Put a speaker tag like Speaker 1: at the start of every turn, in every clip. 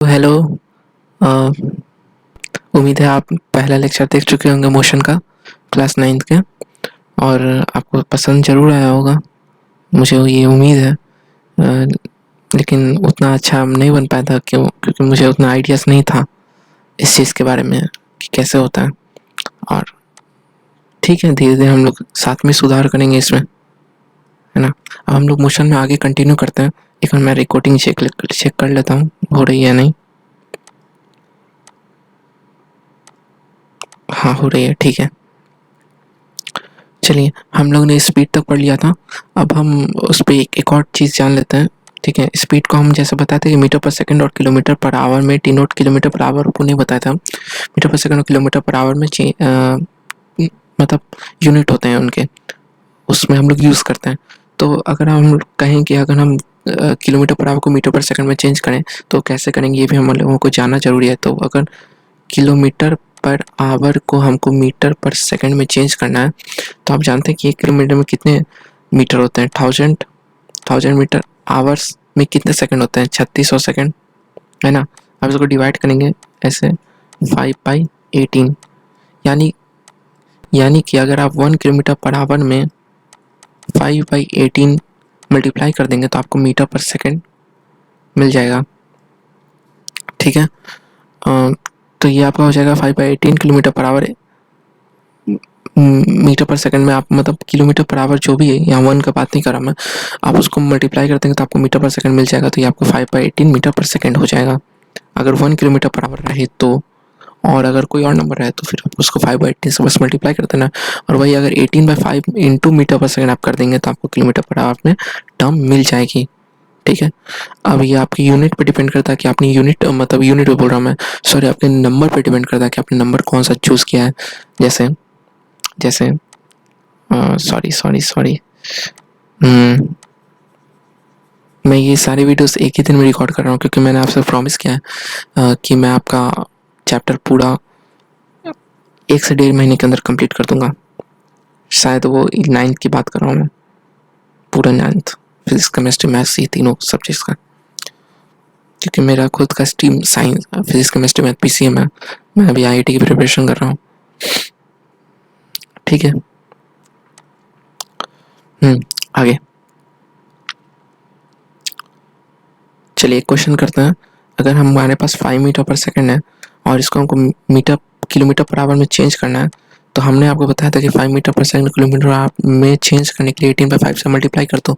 Speaker 1: तो हेलो। अ, उम्मीद है आप पहला लेक्चर देख चुके होंगे मोशन का, क्लास 9th के, और आपको पसंद ज़रूर आया होगा, मुझे ये उम्मीद है। लेकिन उतना अच्छा नहीं बन पाया था क्योंकि मुझे उतना आइडियाज़ नहीं था इस चीज़ के बारे में कि कैसे होता है। और ठीक है, धीरे-धीरे हम लोग साथ में सुधार करेंगे इसमें, है ना? अब हम लोग मोशन में आगे कंटिन्यू करते हैं। एक बार मैं रिकॉर्डिंग चेक कर लेता हूँ, हो रही है या नहीं। हाँ, हो रही है, ठीक है। चलिए, हम लोग ने स्पीड तक पढ़ लिया था। अब हम उस पे एक और चीज़ जान लेते हैं, ठीक है? स्पीड को हम जैसे बताए थे कि मीटर पर सेकंड और किलोमीटर पर आवर में डिनोट, किलोमीटर पर आवर को नहीं बताया था। मीटर पर सेकंड और किलोमीटर पर आवर में मतलब यूनिट होते हैं उनके, उसमें हम लोग यूज़ करते हैं। तो अगर हम कहें कि अगर हम किलोमीटर पर आवर को मीटर पर सेकंड में चेंज करें, तो कैसे करेंगे ये भी हम लोगों को जानना ज़रूरी है। तो अगर किलोमीटर पर आवर को हमको मीटर पर सेकंड में चेंज करना है, तो आप जानते हैं कि 1 किलोमीटर में कितने मीटर होते हैं? 1000 मीटर। आवर्स में कितने सेकंड होते हैं? 3600 सेकंड, है ना? अब इसको डिवाइड करेंगे ऐसे 5/18, यानी यानी कि अगर आप 1 किलोमीटर पर आवर में 5/18 मल्टीप्लाई कर देंगे तो आपको मीटर पर सेकंड मिल जाएगा, ठीक है? तो ये आपका हो जाएगा 5/18 किलोमीटर पर आवर। मीटर पर सेकंड में आप मतलब किलोमीटर पर आवर जो भी है, यहाँ 1 का बात नहीं कर रहा मैं, आप उसको मल्टीप्लाई कर देंगे तो आपको मीटर पर सेकंड मिल जाएगा। तो ये आपको 5/18 मीटर पर सेकंड हो जाएगा, अगर 1 किलोमीटर पर आवर रहे तो। और अगर कोई और नंबर रहे तो फिर आप उसको 5/18 से बस मल्टीप्लाई कर देना। और वही अगर 18/5 इंटू मीटर पर सेकंड आप कर देंगे तो आपको किलोमीटर पर आवर में टर्म मिल जाएगी, ठीक है? अब ये आपकी यूनिट पे डिपेंड करता है कि आपने यूनिट, मतलब यूनिट पे बोल रहा हूँ मैं, सॉरी, आपके नंबर पे डिपेंड करता है कि आपने नंबर कौन सा चूज़ किया है। जैसे जैसे सॉरी, मैं ये सारे वीडियोस एक ही दिन में रिकॉर्ड कर रहा हूँ क्योंकि मैंने आपसे प्रॉमिस किया है कि मैं आपका चैप्टर पूरा 1 से 1.5 महीने के अंदर कंप्लीट कर दूंगा। शायद वो 9th की बात कर रहा हूँ मैं, पूरा 9th, फिजिक्स, केमिस्ट्री, मैथ्स, ये तीनों सब्जेक्ट्स का, क्योंकि मेरा खुद का stream science, physics, chemistry, math, PCM है। मैं अभी आईआईटी की प्रिपरेशन कर रहा हूँ, ठीक है? आगे चलिए एक क्वेश्चन करते हैं। अगर हमारे पास 5 मीटर पर सेकंड है और इसको हमको मीटर किलोमीटर पर आवर में चेंज करना है, तो हमने आपको बताया था कि 5 मीटर पर सेकंड किलोमीटर आवर में चेंज करने के लिए 18/5 से मल्टीप्लाई कर दो।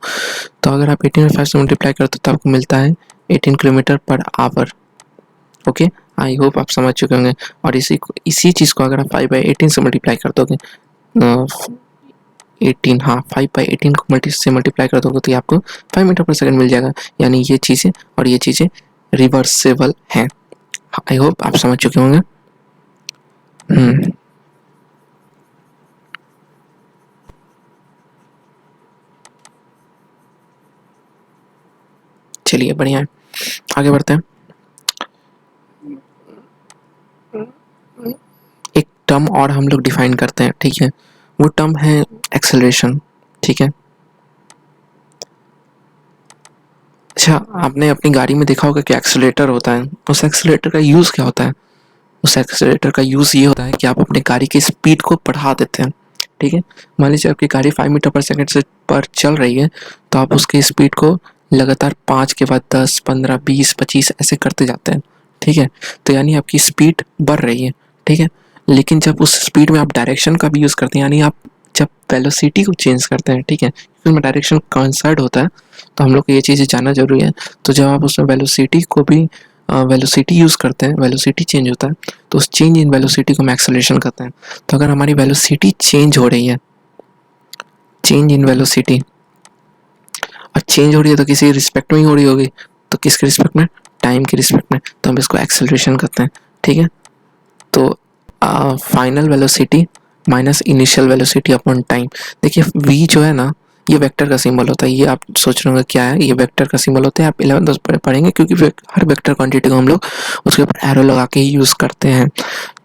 Speaker 1: तो अगर आप 18/5 से मल्टीप्लाई करते हो तो आपको मिलता है 18 kilometre per hour. Okay, I hope आप समझ चुके होंगे। और इसी चीज़ को अगर आप 5/18 से मल्टीप्लाई कर दोगे, 18, हाँ, 5/18 को मल्टीप्लाई कर दोगे तो ये आपको 5 मीटर पर सेकंड मिल जाएगा। यानी ये चीज़ें और ये चीज़ें रिवर्सेबल हैं। आई होप आप समझ चुके होंगे। चलिए बढ़िया है, आगे बढ़ते हैं। एक टर्म और हम लोग डिफाइन करते हैं, ठीक है? वो टर्म है एक्सेलरेशन, ठीक है? अच्छा, आपने अपनी गाड़ी में देखा होगा कि एक्सेलेरेटर होता है। उस एक्सेलेरेटर का यूज़ क्या होता है? उस एक्सेलरेटर का यूज़ ये होता है कि आप अपनी गाड़ी की स्पीड को बढ़ा देते हैं, ठीक है? मान लीजिए आपकी गाड़ी 5 मीटर पर सेकंड से पर चल रही है, तो आप उसकी स्पीड को लगातार 5 के बाद 10, 15, 20, 25 ऐसे करते जाते हैं, ठीक है? तो यानी आपकी स्पीड बढ़ रही है, ठीक है? लेकिन जब उस स्पीड में आप डायरेक्शन का भी यूज़ करते हैं, यानी आप जब वेलोसिटी को चेंज करते हैं, ठीक है? क्योंकि उसमें डायरेक्शन कंसर्ट होता है, तो हम लोग को ये चीज़ें जानना ज़रूरी है। तो जब आप उसमें वेलोसिटी को भी वेलोसिटी यूज़ करते हैं, वेलोसिटी चेंज होता है, तो उस चेंज इन वेलोसिटी को हम एक्सेलरेशन कहते हैं। तो अगर हमारी वेलोसिटी चेंज हो रही है, चेंज इन वेलोसिटी, और चेंज हो रही है तो किसी रिस्पेक्ट में ही हो रही होगी, तो किसके रिस्पेक्ट में? टाइम के रिस्पेक्ट में, तो हम इसको एक्सेलरेशन कहते हैं, ठीक है? तो final velocity minus initial velocity upon time. देखिए v जो है ना, ये वेक्टर का सिंबल होता है। ये आप सोच रहे होंगे क्या है, ये वेक्टर का सिंबल होता है। आप 11th पढ़ेंगे क्योंकि हर वेक्टर क्वांटिटी को हम लोग उसके ऊपर एरो लगा के ही यूज़ करते हैं।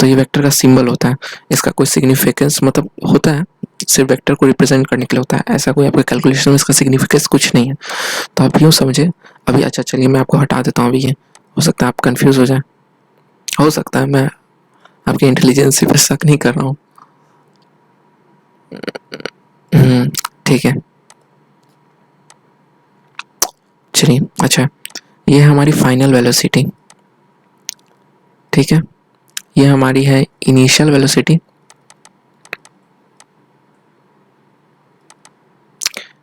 Speaker 1: तो ये वेक्टर का सिंबल होता है, इसका कोई सिग्निफिकेंस मतलब होता है, सिर्फ वेक्टर को रिप्रेजेंट करने के लिए होता है। ऐसा कोई आपके कैलकुलेशन में इसका सिग्निफिकेंस कुछ नहीं है। तो आप यूँ समझे अभी। अच्छा चलिए मैं आपको हटा देता हूँ अभी ये, हो सकता है आप कंफ्यूज हो जाए, हो सकता है, मैं आपकी इंटेलिजेंसी पे शक नहीं कर रहा हूँ। ठीक है, चलिए। अच्छा, ये है हमारी फाइनल वेलोसिटी, ठीक है। ये हमारी है इनिशियल वेलोसिटी,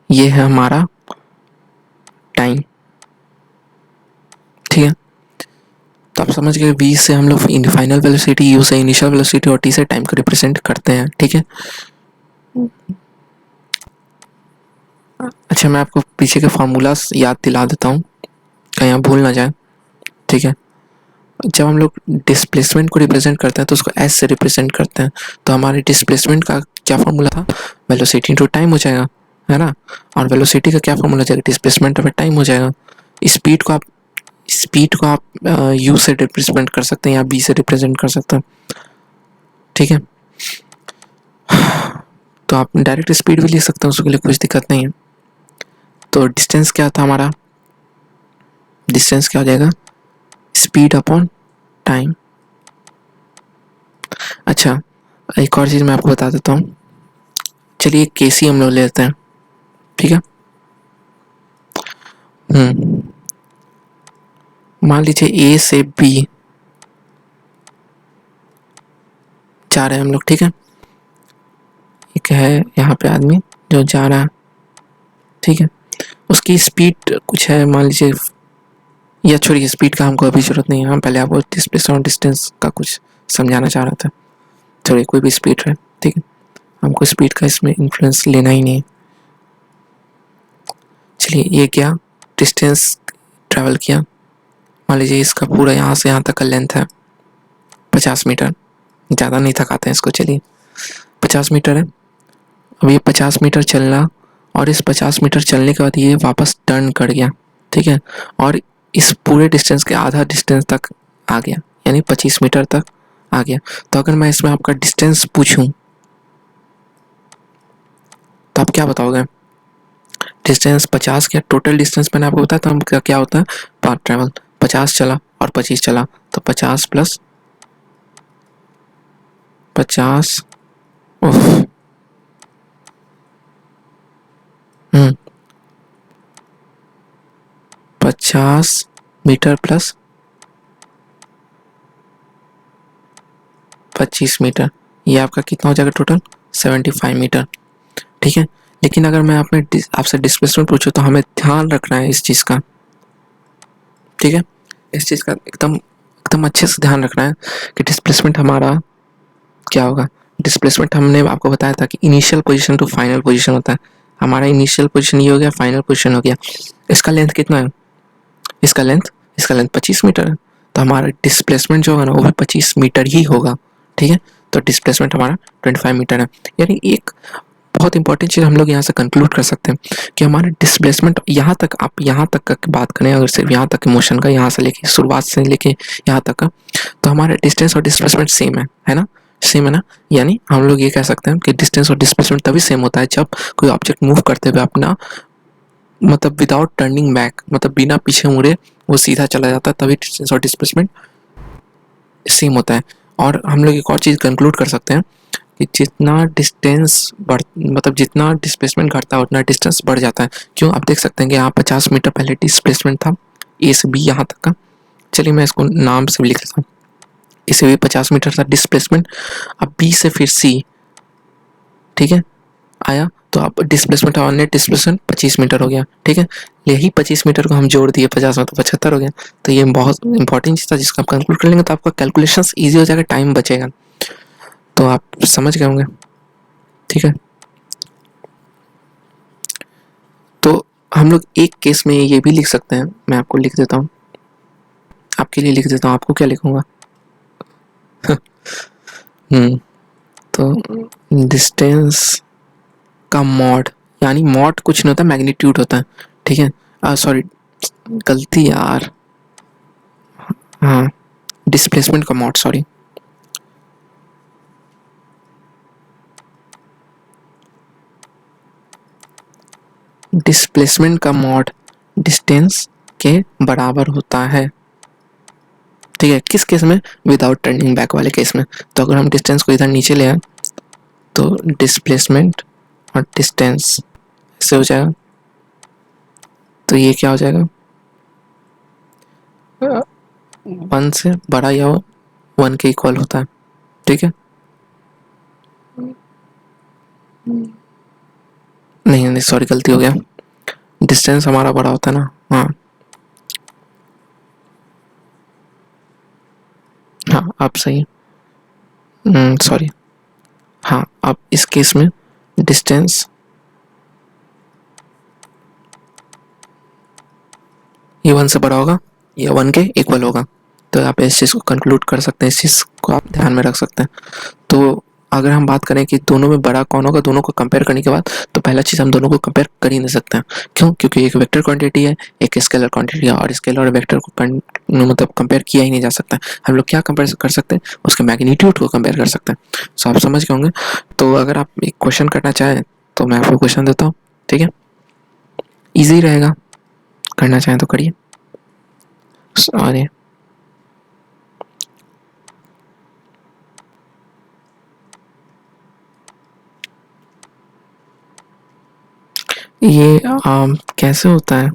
Speaker 1: ये है हमारा टाइम, ठीक है। तो आप समझ गए, v से हम लोग फाइनल वेलोसिटी, u से इनिशियल वेलोसिटी और t से टाइम को रिप्रेजेंट करते हैं, ठीक है। अच्छा, मैं आपको पीछे के फार्मूलास याद दिला देता हूँ, कहीं आप भूल ना जाए, ठीक है। जब हम लोग डिस्प्लेसमेंट को रिप्रेजेंट करते हैं तो उसको s से रिप्रेजेंट करते हैं। तो हमारे डिस्प्लेसमेंट का क्या फार्मूला था, वेलोसिटी इंटू टाइम हो जाएगा, है ना। और वेलोसिटी का क्या फार्मूला हो जाएगा, डिस्प्लेसमेंट पे टाइम हो जाएगा। स्पीड को आप u से रिप्रेजेंट कर सकते हैं या b से रिप्रेजेंट कर सकते हैं, ठीक है। तो आप डायरेक्ट स्पीड भी लिख सकते हैं, उसके लिए कुछ दिक्कत नहीं है। तो डिस्टेंस क्या था हमारा, डिस्टेंस क्या हो जाएगा, स्पीड अपॉन टाइम। अच्छा, एक और चीज़ मैं आपको बता देता हूँ, चलिए केसी हम लोग लेते हैं, ठीक है। मान लीजिए ए से बी जा रहे हैं हम लोग, ठीक है। एक है यहाँ पे आदमी जो जा रहा है, ठीक है। उसकी स्पीड कुछ है, मान लीजिए, या छोड़िए स्पीड का हमको अभी जरूरत नहीं है, हम पहले आपको डिस्प्लेसमेंट और डिस्टेंस का कुछ समझाना चाह रहा था। छोड़िए, कोई भी स्पीड है, ठीक है, हमको स्पीड का इसमें इन्फ्लुएंस लेना ही नहीं। चलिए, ये क्या डिस्टेंस ट्रैवल किया, मान लीजिए इसका पूरा यहाँ से यहाँ तक का लेंथ है 50 मीटर, ज़्यादा नहीं थकाते हैं इसको, चलिए 50 मीटर है। अब ये 50 मीटर चलना, और इस 50 मीटर चलने के बाद ये वापस टर्न कर गया, ठीक है। और इस पूरे डिस्टेंस के आधा डिस्टेंस तक आ गया, यानी 25 मीटर तक आ गया। तो अगर मैं इसमें आपका डिस्टेंस पूछूं तो आप क्या बताओगे, डिस्टेंस 50 क्या टोटल डिस्टेंस मैंने आपको बताया था, हम क्या होता है पाथ ट्रैवल, 50 चला और 25 चला, तो 50 प्लस 50, 50 मीटर प्लस 25 मीटर, ये आपका कितना हो जाएगा टोटल 75 मीटर, ठीक है। लेकिन अगर मैं आपसे डिस्प्लेसमेंट पूछूं तो हमें ध्यान रखना है इस चीज़ का, ठीक है। इस चीज़ का एकदम एकदम अच्छे से ध्यान रखना है कि डिस्प्लेसमेंट हमारा क्या होगा। डिस्प्लेसमेंट हमने आपको बताया था कि initial position to final position होता है। हमारा इनिशियल पोजीशन ये हो गया, फाइनल पोजीशन हो गया। इसका लेंथ कितना है, इसका लेंथ 25 मीटर है, तो हमारा डिस्प्लेसमेंट जो होगा ना वो भी 25 मीटर ही होगा, ठीक है। तो डिस्प्लेसमेंट हमारा 25 मीटर है। यानी एक बहुत इंपॉर्टेंट चीज़ हम लोग यहाँ से कंक्लूड कर सकते हैं कि हमारे डिस्प्लेसमेंट यहाँ तक, आप यहाँ तक का बात करें, अगर सिर्फ यहाँ तक मोशन का, यहाँ से लेके शुरुआत से लेके यहाँ तक का, तो हमारे डिस्टेंस और डिस्प्लेसमेंट सेम है ना, सेम है ना। यानी हम लोग ये कह सकते हैं कि डिस्टेंस और डिस्प्लेसमेंट तभी सेम होता है जब कोई ऑब्जेक्ट मूव करते हुए अपना, मतलब विदाउट टर्निंग बैक, मतलब बिना पीछे मुड़े वो सीधा चला जाता है, तभी डिस्टेंस और डिस्प्लेसमेंट सेम होता है। और हम लोग एक और चीज़ कंक्लूड कर सकते हैं कि जितना डिस्टेंस बढ़, मतलब जितना डिस्प्लेसमेंट घटता है उतना डिस्टेंस बढ़ जाता है। क्यों, आप देख सकते हैं कि यहाँ 50 मीटर पहले डिस्प्लेसमेंट था ए से बी यहाँ तक का, चलिए मैं इसको नाम से भी लिख लेता हूँ, इसे भी 50 मीटर था डिस्प्लेसमेंट। अब बी से फिर सी, ठीक है, आया, तो आप डिस्प्लेसमेंट और नेट डिस्प्लेसमेंट 25 मीटर हो गया, ठीक है। यही 25 मीटर को हम जोड़ दिए 50 में, तो 75 हो गया। तो ये बहुत इंपॉर्टेंट चीज़ था जिसका आप कंक्लूड कर लेंगे तो आपका कैलकुलेशन ईजी हो जाएगा, टाइम बचेगा। तो आप समझ गए होंगे, ठीक है। तो हम लोग एक केस में ये भी लिख सकते हैं, मैं आपको लिख देता हूँ, आपके लिए लिख देता हूँ, आपको क्या लिखूंगा तो डिस्टेंस का मॉड, यानी मॉड कुछ नहीं होता, मैग्नीट्यूड होता है, ठीक है। सॉरी, गलती यार, हाँ, डिस्प्लेसमेंट का मॉड, सॉरी, डिस्प्लेसमेंट का मॉड डिस्टेंस के बराबर होता है, ठीक है, किस केस में? विदाउट टर्निंग बैक वाले केस में। तो अगर हम डिस्टेंस को इधर नीचे ले आए तो डिस्प्लेसमेंट और डिस्टेंस ऐसे हो जाएगा। तो ये क्या हो जाएगा? 1 से बड़ा या 1 के इक्वल होता है। ठीक है, नहीं नहीं सॉरी, गलती हो गया। डिस्टेंस हमारा बड़ा होता है ना। हाँ हाँ, आप सही है। सॉरी, हाँ, अब इस केस में डिस्टेंस ये 1 से बड़ा होगा या 1 के इक्वल होगा। तो आप इस चीज़ को कंक्लूड कर सकते हैं, इस चीज़ को आप ध्यान में रख सकते हैं। तो अगर हम बात करें कि दोनों में बड़ा कौन होगा, दोनों को कंपेयर करने के बाद, तो पहला चीज़ हम दोनों को कंपेयर कर ही नहीं सकते हैं। क्यों? क्योंकि एक वेक्टर क्वांटिटी है, एक स्केलर क्वांटिटी है, और स्केलर और वेक्टर को मतलब कंपेयर किया ही नहीं जा सकता। हम लोग क्या कंपेयर कर सकते हैं? उसके मैग्नीट्यूड को कंपेयर कर सकते हैं। सो आप समझ गए होंगे। तो अगर आप एक क्वेश्चन करना चाहें तो मैं आपको क्वेश्चन देता हूँ। ठीक है, ईजी रहेगा, करना चाहें तो करिए। सॉरी, ये कैसे होता है?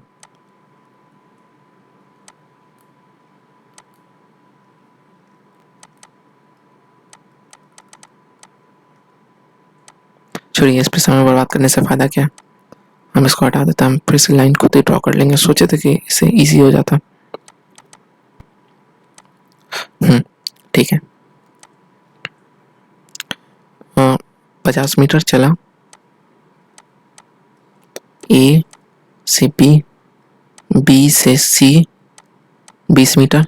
Speaker 1: छोड़िए, इस पे समय बर्बाद करने से फ़ायदा क्या है? हम इसको हटा देते हैं, हम फिर से लाइन खुद ही ड्रॉ कर लेंगे। सोचे थे कि इससे इजी हो जाता। ठीक है। 50 मीटर चला ए से बी, बी से सी 20 मीटर,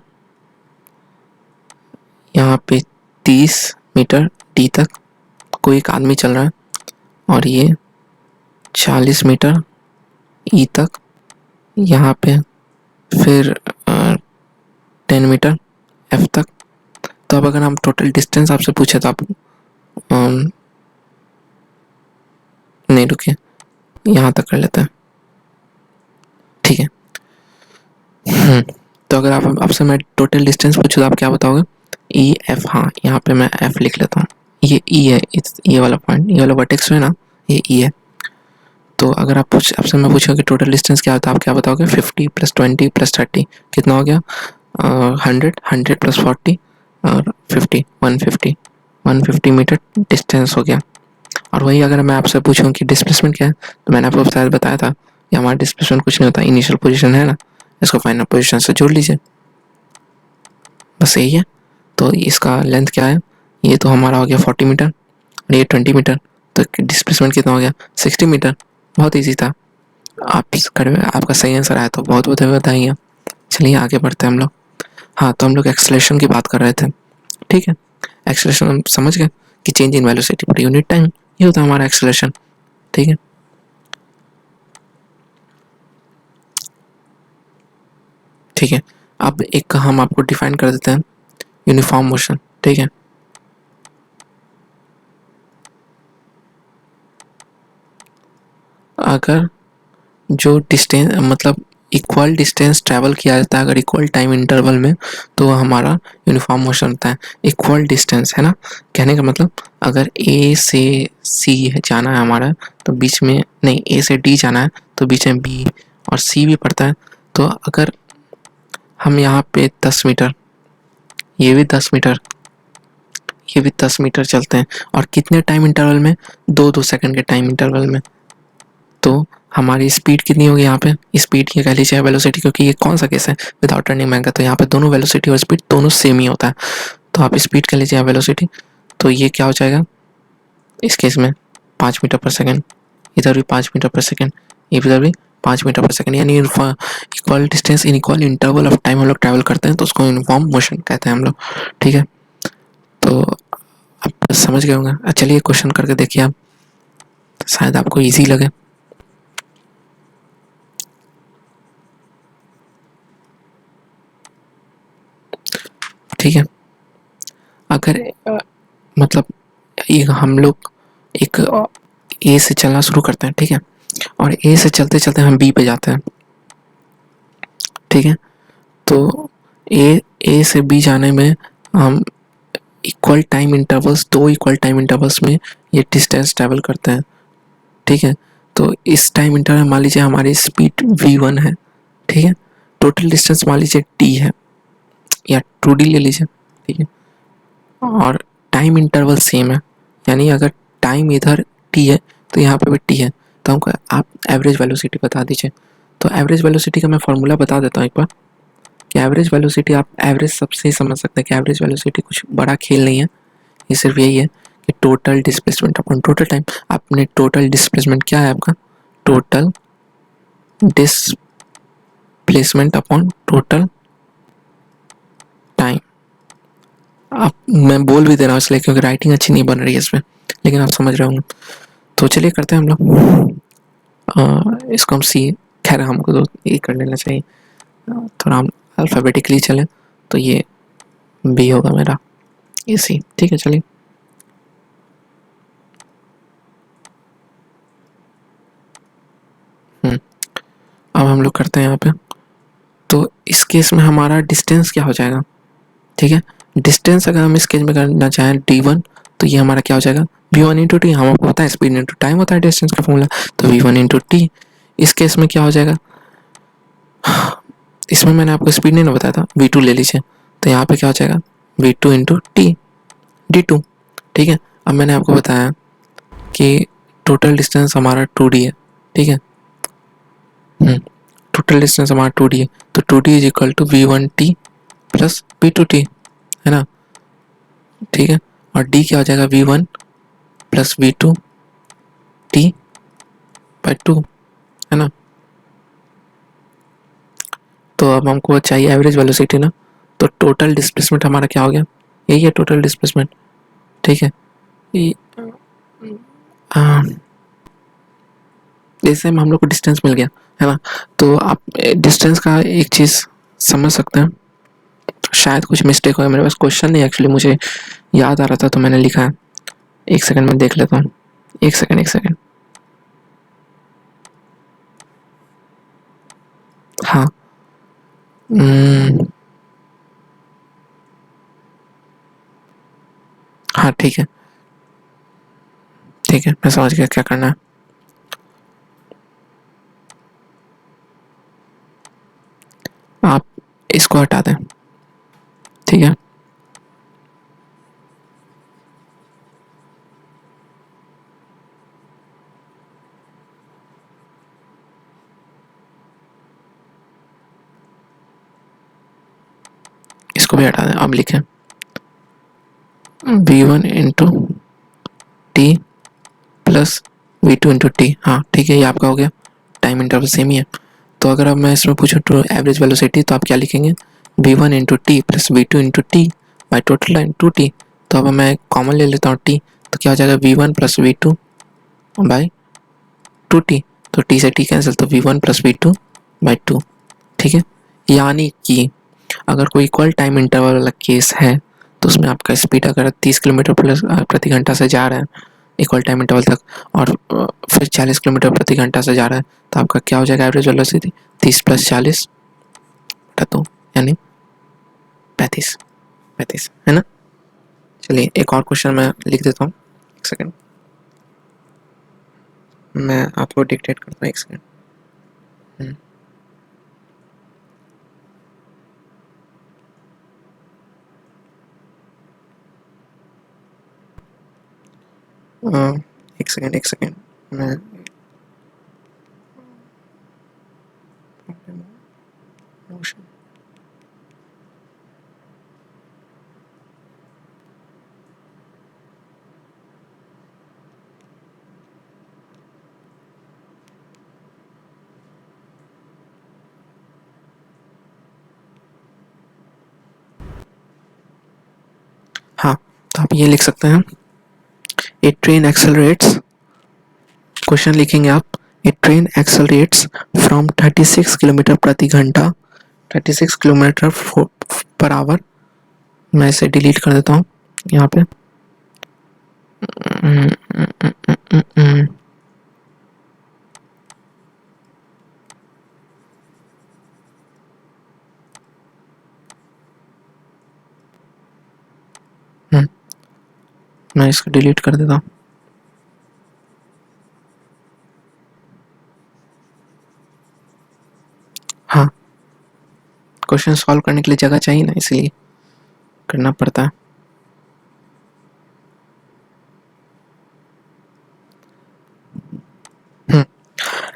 Speaker 1: यहाँ पे 30 मीटर डी तक कोई एक आदमी चल रहा है, और ये 40 मीटर ई तक, यहाँ पे फिर 10 मीटर एफ तक। तो अब अगर हम टोटल डिस्टेंस आपसे पूछे तो आप नहीं, रुकिए, यहाँ तक कर लेते हैं। ठीक है। तो अगर आप आपसे मैं टोटल डिस्टेंस पूछूँ तो आप क्या बताओगे? E F. हाँ, यहाँ पे मैं एफ लिख लेता हूँ। ये ई है, ये वाला पॉइंट, ये वाला वर्टेक्स है ना, ये ई है। तो अगर आपसे मैं पूछूँ कि टोटल डिस्टेंस क्या होता है, आप क्या बताओगे? 50 + 20 + 30 कितना हो गया? 100, 100 + 40 और 50, 150 मीटर डिस्टेंस हो गया। और वही अगर मैं आपसे पूछूं कि डिस्प्लेसमेंट क्या है, तो मैंने आपको शायद बताया था कि हमारा डिस्प्लेसमेंट कुछ नहीं होता, इनिशियल पोजीशन है ना, इसको फाइनल पोजीशन से जोड़ लीजिए, बस यही है। तो इसका लेंथ क्या है? ये तो हमारा हो गया 40 मीटर और ये 20 मीटर। तो डिस्प्लेसमेंट कितना हो गया? 60 मीटर। बहुत ईजी था। आपका सही आंसर आया तो बहुत बहुत बधाई। चलिए आगे बढ़ते हैं हम लोग। हाँ, तो हम लोग एक्सेलरेशन की बात कर रहे थे। ठीक है, एक्सेलरेशन हम समझ गए कि change in velocity per unit time, ये होता है हमारा एक्सेलरेशन। ठीक है, ठीक है। अब एक हम आपको डिफाइन कर देते हैं, यूनिफॉर्म मोशन। ठीक है, अगर जो डिस्टेंस मतलब इक्वल डिस्टेंस ट्रैवल किया जाता है अगर इक्वल टाइम इंटरवल में, तो हमारा यूनिफॉर्म मोशन होता है। इक्वल डिस्टेंस है ना, कहने का मतलब अगर ए से सी जाना है हमारा, तो बीच में नहीं, ए से डी जाना है तो बीच में बी और सी भी पड़ता है। तो अगर हम यहाँ पे 10 मीटर, ये भी 10 मीटर, ये भी 10 मीटर चलते हैं, और कितने टाइम इंटरवल में? 2-2 सेकंड के टाइम इंटरवल में। तो हमारी स्पीड कितनी होगी यहाँ पे? स्पीड ये कह लीजिए वेलोसिटी, क्योंकि ये कौन सा केस है? विदाउट टर्निंग बैक का, तो यहाँ पे दोनों वेलोसिटी और स्पीड दोनों सेम ही होता है। तो आप स्पीड कह लीजिए, वेलोसिटी। तो ये क्या हो जाएगा इस केस में? 5 मीटर पर सेकेंड, इधर भी 5 मीटर पर सेकेंड, इधर भी 5 मीटर पर सेकेंड। यानी equal distance in equal interval of time हम लोग ट्रैवल करते हैं, तो उसको यूनिफॉर्म मोशन कहते हैं हम लोग। ठीक है, तो आप समझ गए होंगे। चलिए क्वेश्चन करके देखिए आप, शायद आपको ईजी लगे। ठीक है, अगर मतलब ये हम लोग एक ए से चलना शुरू करते हैं। ठीक है, और ए से चलते चलते हम बी पे जाते हैं। ठीक है, तो ए से बी जाने में हम equal time intervals, 2 equal time intervals में ये डिस्टेंस ट्रैवल करते हैं, ठीक है। तो इस टाइम इंटरवल मान लीजिए हमारी स्पीड v1 है, ठीक है। टोटल डिस्टेंस मान लीजिए t है या 2d ले लीजिए, ठीक है। और टाइम इंटरवल सेम है, यानी अगर टाइम इधर t है तो यहाँ पे भी t है, तो हमको आप एवरेज वेलोसिटी बता दीजिए। तो एवरेज वेलोसिटी का मैं फॉर्मूला बता देता हूँ एक बार, कि एवरेज वेलोसिटी आप एवरेज सबसे ही समझ सकते हैं कि एवरेज वेलोसिटी कुछ बड़ा खेल नहीं है, ये सिर्फ यही है कि total displacement upon total time. आपने टोटल डिस्प्लेसमेंट क्या है आपका, total displacement upon total time. आप, मैं बोल भी दे रहा हूँ इसलिए क्योंकि राइटिंग अच्छी नहीं बन रही है इसमें, लेकिन आप समझ रहे होंगे। तो चलिए करते हैं हम लोग, इसको हम सी, खैर हमको तो ये कर लेना चाहिए, थोड़ा हम अल्फ़ाबेटिकली चलें, तो ये बी होगा मेरा, ये सी, ठीक है। चलिए अब हम लोग करते हैं यहाँ पे। तो इस केस में हमारा डिस्टेंस क्या हो जाएगा, ठीक है। डिस्टेंस अगर हम इस केस में करना चाहें d1, तो ये हमारा क्या हो जाएगा, v1 इंटू टी। हम आपको पता है स्पीड इंटू टाइम होता है डिस्टेंस का फॉर्मूला, तो v1 इंटू टी। इस केस में क्या हो जाएगा, इसमें मैंने आपको स्पीड नहीं ना बताया था, v2 ले लीजिए, तो यहाँ पे क्या हो जाएगा, v2 इंटू टी d2, ठीक है। अब मैंने आपको बताया कि टोटल डिस्टेंस हमारा 2d है, ठीक है। टोटल डिस्टेंस हमारा 2d है, तो 2d is equal to v1t plus v2t, है ना, ठीक है। और d क्या हो जाएगा, v1 प्लस v2t बाई 2, है ना। तो अब हमको चाहिए एवरेज वेलोसिटी ना, तो टोटल डिस्प्लेसमेंट हमारा क्या हो गया, यही है टोटल डिस्प्लेसमेंट, ठीक है। जैसे हम लोग को डिस्टेंस मिल गया, है ना। तो आप डिस्टेंस का एक चीज़ समझ सकते हैं, शायद कुछ मिस्टेक हो, मेरे पास क्वेश्चन नहीं एक्चुअली, मुझे याद आ रहा था तो मैंने लिखा है। एक सेकंड में देख लेता हूँ, एक सेकंड एक सेकंड। हाँ, हाँ ठीक है, ठीक है, मैं समझ गया क्या करना है। आप इसको हटा दें, ठीक है। इसको भी हटा दें, अब लिखें v1 into T plus v2 into T, हाँ ठीक है, ये आपका हो गया, टाइम इंटरवल सेम ही है। तो अगर अब मैं इसमें पूछूँ टू एवरेज वेलोसिटी, तो आप क्या लिखेंगे, v1 into T plus v2 into T by total time 2t। तो अब मैं कॉमन ले लेता हूँ t, तो क्या हो जाएगा, v1 plus v2 by 2t। तो t से t कैंसिल, तो v1 प्लस v2 बाई 2, ठीक है। यानी कि अगर कोई इक्वल टाइम इंटरवल वाला केस है, तो उसमें आपका स्पीड अगर 30 किलोमीटर प्लस प्रति घंटा से जा रहा है इक्वल टाइम इंटरवल तक, और फिर 40 किलोमीटर प्रति घंटा से जा रहा है, तो आपका क्या हो जाएगा एवरेज वेलोसिटी, 30 प्लस 40 बटा 2, यानी 35, 35, है ना। चलिए एक और क्वेश्चन मैं लिख देता हूँ, एक सेकेंड, मैं आपको डिक्टेट करता हूँ, एक सेकेंड। एक सेकेंड एक सेकेंड, मैं मोशन, हाँ, तो आप ये लिख सकते हैं, ए ट्रेन एक्सेलरेट्स, क्वेश्चन लिखेंगे आप, ए ट्रेन एक्सेलरेट्स फ्रॉम 36 किलोमीटर प्रति घंटा, 36 किलोमीटर पर आवर। मैं इसे डिलीट कर देता हूँ यहाँ पे। मैं इसको डिलीट कर देता हूँ। हाँ, क्वेश्चन सॉल्व करने के लिए जगह चाहिए ना, इसलिए करना पड़ता है।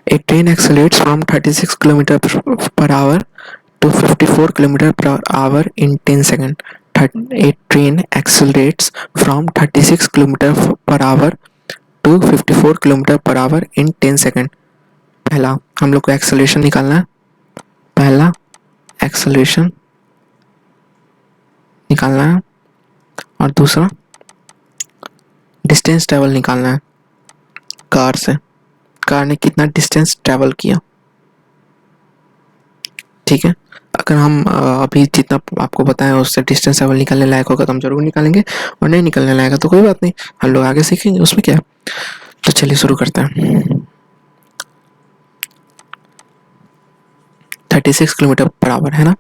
Speaker 1: A train accelerates from 36 km per hour to 54 km per hour in 10 seconds. A train accelerates from 36 km per hour to 54 km per hour in 10 seconds. पहला हम लोग को एक्सेलरेशन निकालना है, पहला एक्सेलरेशन निकालना है और दूसरा डिस्टेंस ट्रेवल निकालना है कार से, कार ने कितना डिस्टेंस ट्रेवल किया। ठीक है, अगर हम अभी जितना आपको बताएं उससे डिस्टेंस ट्रेवल निकालने लायक होगा तो हम जरूर निकालेंगे, और नहीं निकलने लायक तो कोई बात नहीं, हम लोग आगे सीखेंगे, उसमें क्या है। तो चलिए शुरू करते हैं। 36 किलोमीटर पर आवर है ना,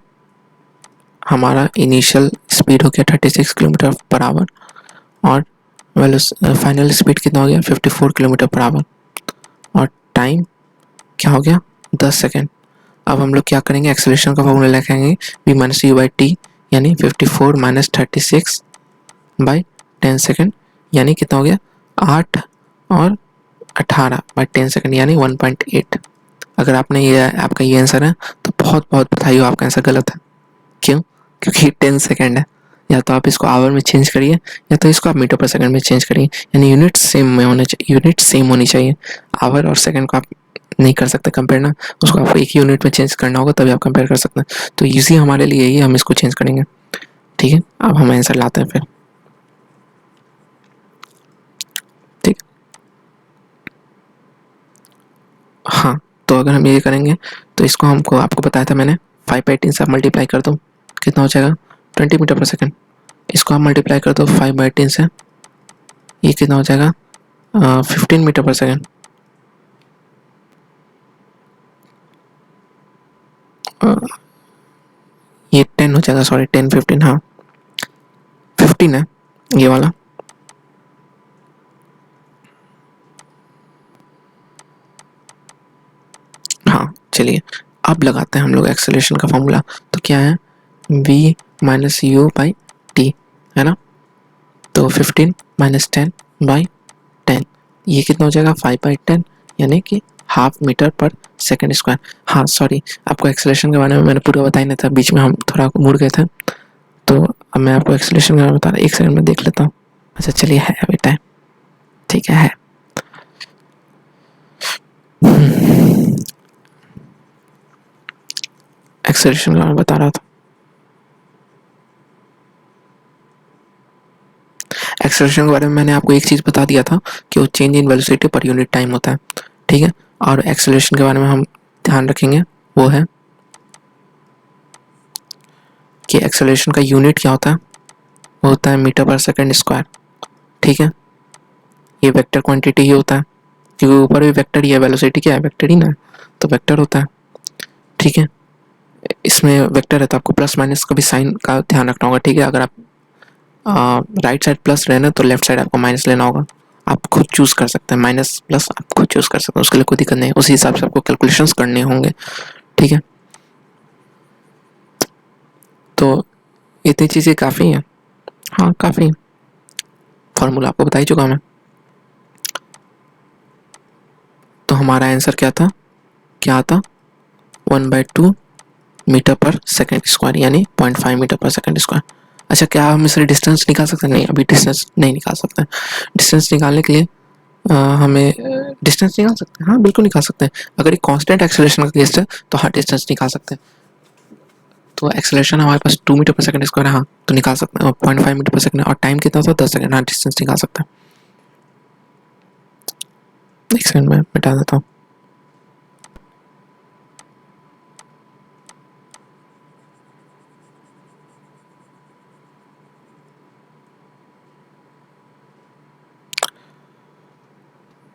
Speaker 1: हमारा इनिशियल स्पीड हो गया 36 किलोमीटर पर आवर, और फाइनल स्पीड कितना हो गया 54 किलोमीटर पर आवर, और टाइम क्या हो गया 10 सेकेंड। अब हम लोग क्या करेंगे, एक्सेलरेशन का फॉर्मूला लिखेंगे v minus you by T, यानी 54 माइनस 36 बाई 10 सेकेंड, यानी कितना हो गया 8 और 18 बाई 10 सेकेंड, यानी 1.8। अगर आपने ये आपका ये आंसर है तो बहुत बहुत बधाई हो, आपका आंसर गलत है। क्यों? क्योंकि 10 सेकेंड है। या तो आप इसको आवर में चेंज करिए, या तो इसको आप मीटर पर सेकंड में चेंज करिए, यानी यूनिट सेम में होने चाहिए, यूनिट सेम होनी चाहिए। आवर और सेकंड को आप नहीं कर सकते कंपेयर ना, उसको आपको एक ही यूनिट में चेंज करना होगा तभी आप कंपेयर कर सकते हैं। तो ईजी हमारे लिए यही, हम इसको चेंज करेंगे। ठीक है, अब हम आंसर लाते हैं फिर। ठीक, हाँ, तो अगर हम ये करेंगे तो इसको हमको आपको बताया था मैंने 5/18 से आप मल्टीप्लाई कर दो, कितना हो जाएगा 20 मीटर पर सेकेंड। इसको आप मल्टीप्लाई कर दो 5/18 से, ये कितना हो जाएगा 15 मीटर पर सेकेंड। ये 10 हो जाएगा, सॉरी 10 15, हाँ 15 है ये वाला। हाँ चलिए, अब लगाते हैं हम लोग एक्सेलरेशन का फॉर्मूला। तो क्या है v minus you by T, है ना। तो 15 माइनस 10 बाई 10, ये कितना हो जाएगा 5/10, यानी कि हाफ मीटर पर सेकेंड स्क्वायर। हाँ सॉरी, आपको एक्सेलरेशन के बारे में मैंने पूरा बताया नहीं था, बीच में हम थोड़ा मुड़ गए थे। तो अब मैं आपको एक्सेलरेशन के बारे में बता रहा, एक सेकंड में देख लेता हूँ। अच्छा चलिए, है बेटा, ठीक है। एक्सेलरेशन के बारे में बता रहा था। एक्सेलरेशन के बारे में मैंने आपको एक चीज़ बता दिया था कि वो change in velocity per unit time होता है। ठीक है, और एक्सेलरेशन के बारे में हम ध्यान रखेंगे, वो है कि एक्सेलरेशन का यूनिट क्या होता है, वो होता है मीटर पर सेकेंड स्क्वायर। ठीक है, ये वेक्टर क्वांटिटी ही होता है, क्योंकि ऊपर भी वेक्टर ही है, वेलोसिटी क्या है वेक्टर ही ना, तो वेक्टर होता है। ठीक है, इसमें वेक्टर है तो आपको प्लस माइनस का भी साइन का ध्यान रखना होगा। ठीक है, अगर आप राइट साइड प्लस रहना तो लेफ्ट साइड आपको माइनस लेना होगा। आप खुद चूज कर सकते हैं, माइनस प्लस आप खुद चूज कर सकते हैं, उसके लिए कोई दिक्कत नहीं है, उसी हिसाब से आपको कैलकुलेशंस करने होंगे। ठीक है, तो इतनी चीज़ें काफ़ी हैं। हाँ काफ़ी, फॉर्मूला आपको बता ही चुका मैं। तो हमारा आंसर क्या था, क्या था 1/2 मीटर पर सेकेंड स्क्वायर, यानी 0.5 मीटर पर सेकेंड स्क्वायर। अच्छा, क्या हम इससे डिस्टेंस निकाल सकते हैं? नहीं, अभी डिस्टेंस नहीं निकाल सकते। डिस्टेंस निकालने के लिए हमें डिस्टेंस निकाल सकते हैं, हाँ बिल्कुल निकाल सकते हैं। अगर एक कांस्टेंट एक्सेलरेशन का केस है तो हाँ डिस्टेंस निकाल सकते हैं। तो एक्सेलरेशन हमारे पास 2 मीटर पर सेकंड स्क्वायर है, हाँ तो निकाल सकते हैं, 0.5 मीटर पर सेकंड, और टाइम कितना था 10 सेकंड, हाँ डिस्टेंस निकाल सकते हैं। एक सेकंड में मिटा देता हूँ।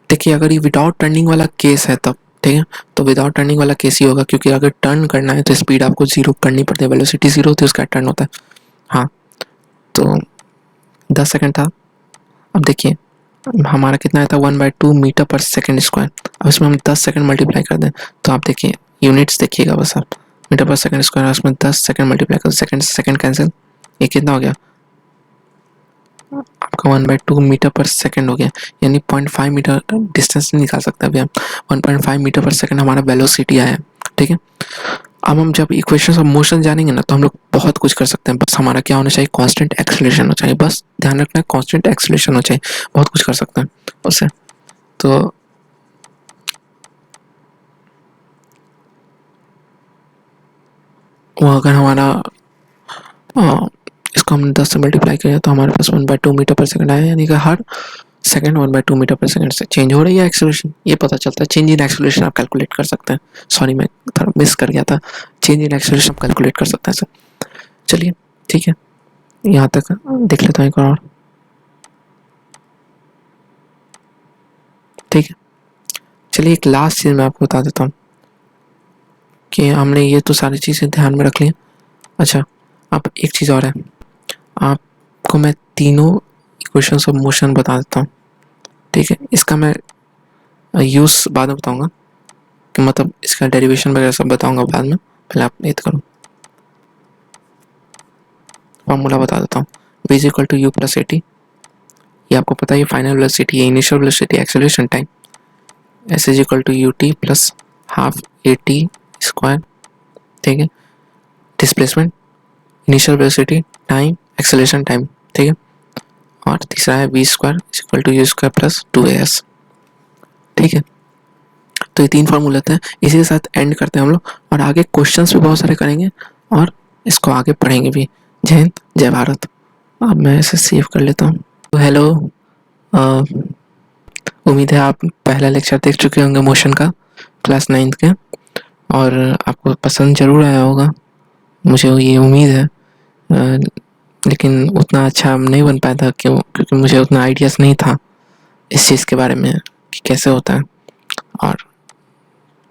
Speaker 1: देखिए, अगर ये विदाउट टर्निंग वाला केस है तब ठीक है, तो विदाउट टर्निंग वाला केस ही होगा, क्योंकि अगर टर्न करना है तो स्पीड आपको जीरो करनी पड़ती है, वेलोसिटी जीरो होती है, उसका टर्न होता है। हाँ, तो 10 सेकंड था। अब देखिए हमारा कितना आया था 1/2 मीटर पर सेकंड स्क्वायर। अब इसमें हम 10 सेकंड मल्टीप्लाई कर दें तो आप देखिए यूनिट्स देखिएगा बस आप, मीटर पर सेकंड स्क्वायर, उसमें 10 सेकंड मल्टीप्लाई कर, सेकंड सेकंड कैंसिल, ये कितना हो गया आपका 1/2 मीटर पर सेकंड हो गया, यानी 0.5 मीटर डिस्टेंस निकाल सकते हैं अभी हम। 1.5 मीटर पर सेकंड हमारा वेलोसिटी आया, ठीक है। अब हम जब इक्वेशंस ऑफ मोशन जानेंगे ना तो हम लोग बहुत कुछ कर सकते हैं, बस हमारा क्या होना चाहिए, कांस्टेंट एक्सेलरेशन होना चाहिए, बस ध्यान रखना है कांस्टेंट एक्सेलरेशन होना चाहिए, बहुत कुछ कर सकते हैं उससे। तो वो अगर हमारा इसको हमने 10 से मल्टीप्लाई किया तो हमारे पास 1/2 मीटर पर सेकंड आया, यानी कि हर सेकंड 1/2 मीटर पर सेकंड से चेंज हो रही है एक्सेलरेशन, ये पता चलता है। चेंज इन एक्सेलरेशन आप कैलकुलेट कर सकते हैं, सॉरी मैं थोड़ा मिस कर गया था, चेंज इन एक्सेलरेशन आप कैलकुलेट कर सकते हैं सर। चलिए ठीक है, यहाँ तक देख लेता हूँ एक और, ठीक है। चलिए एक लास्ट चीज़ मैं आपको बता देता हूँ कि हमने ये तो सारी चीज़ें ध्यान में रख ली। अच्छा अब एक चीज़ और है, आपको मैं तीनों इक्वेशंस ऑफ मोशन बता देता हूँ, ठीक है। इसका मैं यूज़ बाद में बताऊँगा, कि मतलब इसका डेरिवेशन वगैरह सब बताऊँगा बाद में, पहले आप ये तो करो, फॉर्मूला बता देता हूँ। v is equal to u plus a t, ये आपको पता है फाइनल वेलोसिटी है, initial velocity, acceleration time, s is equal to u t plus half a t square, ठीक है। Displacement, initial velocity, time, acceleration time, ठीक है। और तीसरा है v square is equal to u square plus 2as, ठीक है। तो ये तीन फॉर्मूले हैं, इसी के साथ एंड करते हैं हम लोग, और आगे क्वेश्चंस भी बहुत सारे करेंगे और इसको आगे पढ़ेंगे भी। जय हिंद, जय भारत। अब मैं इसे सेव कर लेता हूँ। तो हेलो, उम्मीद है आप पहला लेक्चर देख चुके होंगे मोशन का, क्लास 9th के, और आपको पसंद ज़रूर आया होगा, मुझे ये उम्मीद है। लेकिन उतना अच्छा नहीं बन पाया था, क्योंकि मुझे उतना आइडियाज़ नहीं था इस चीज़ के बारे में कि कैसे होता है। और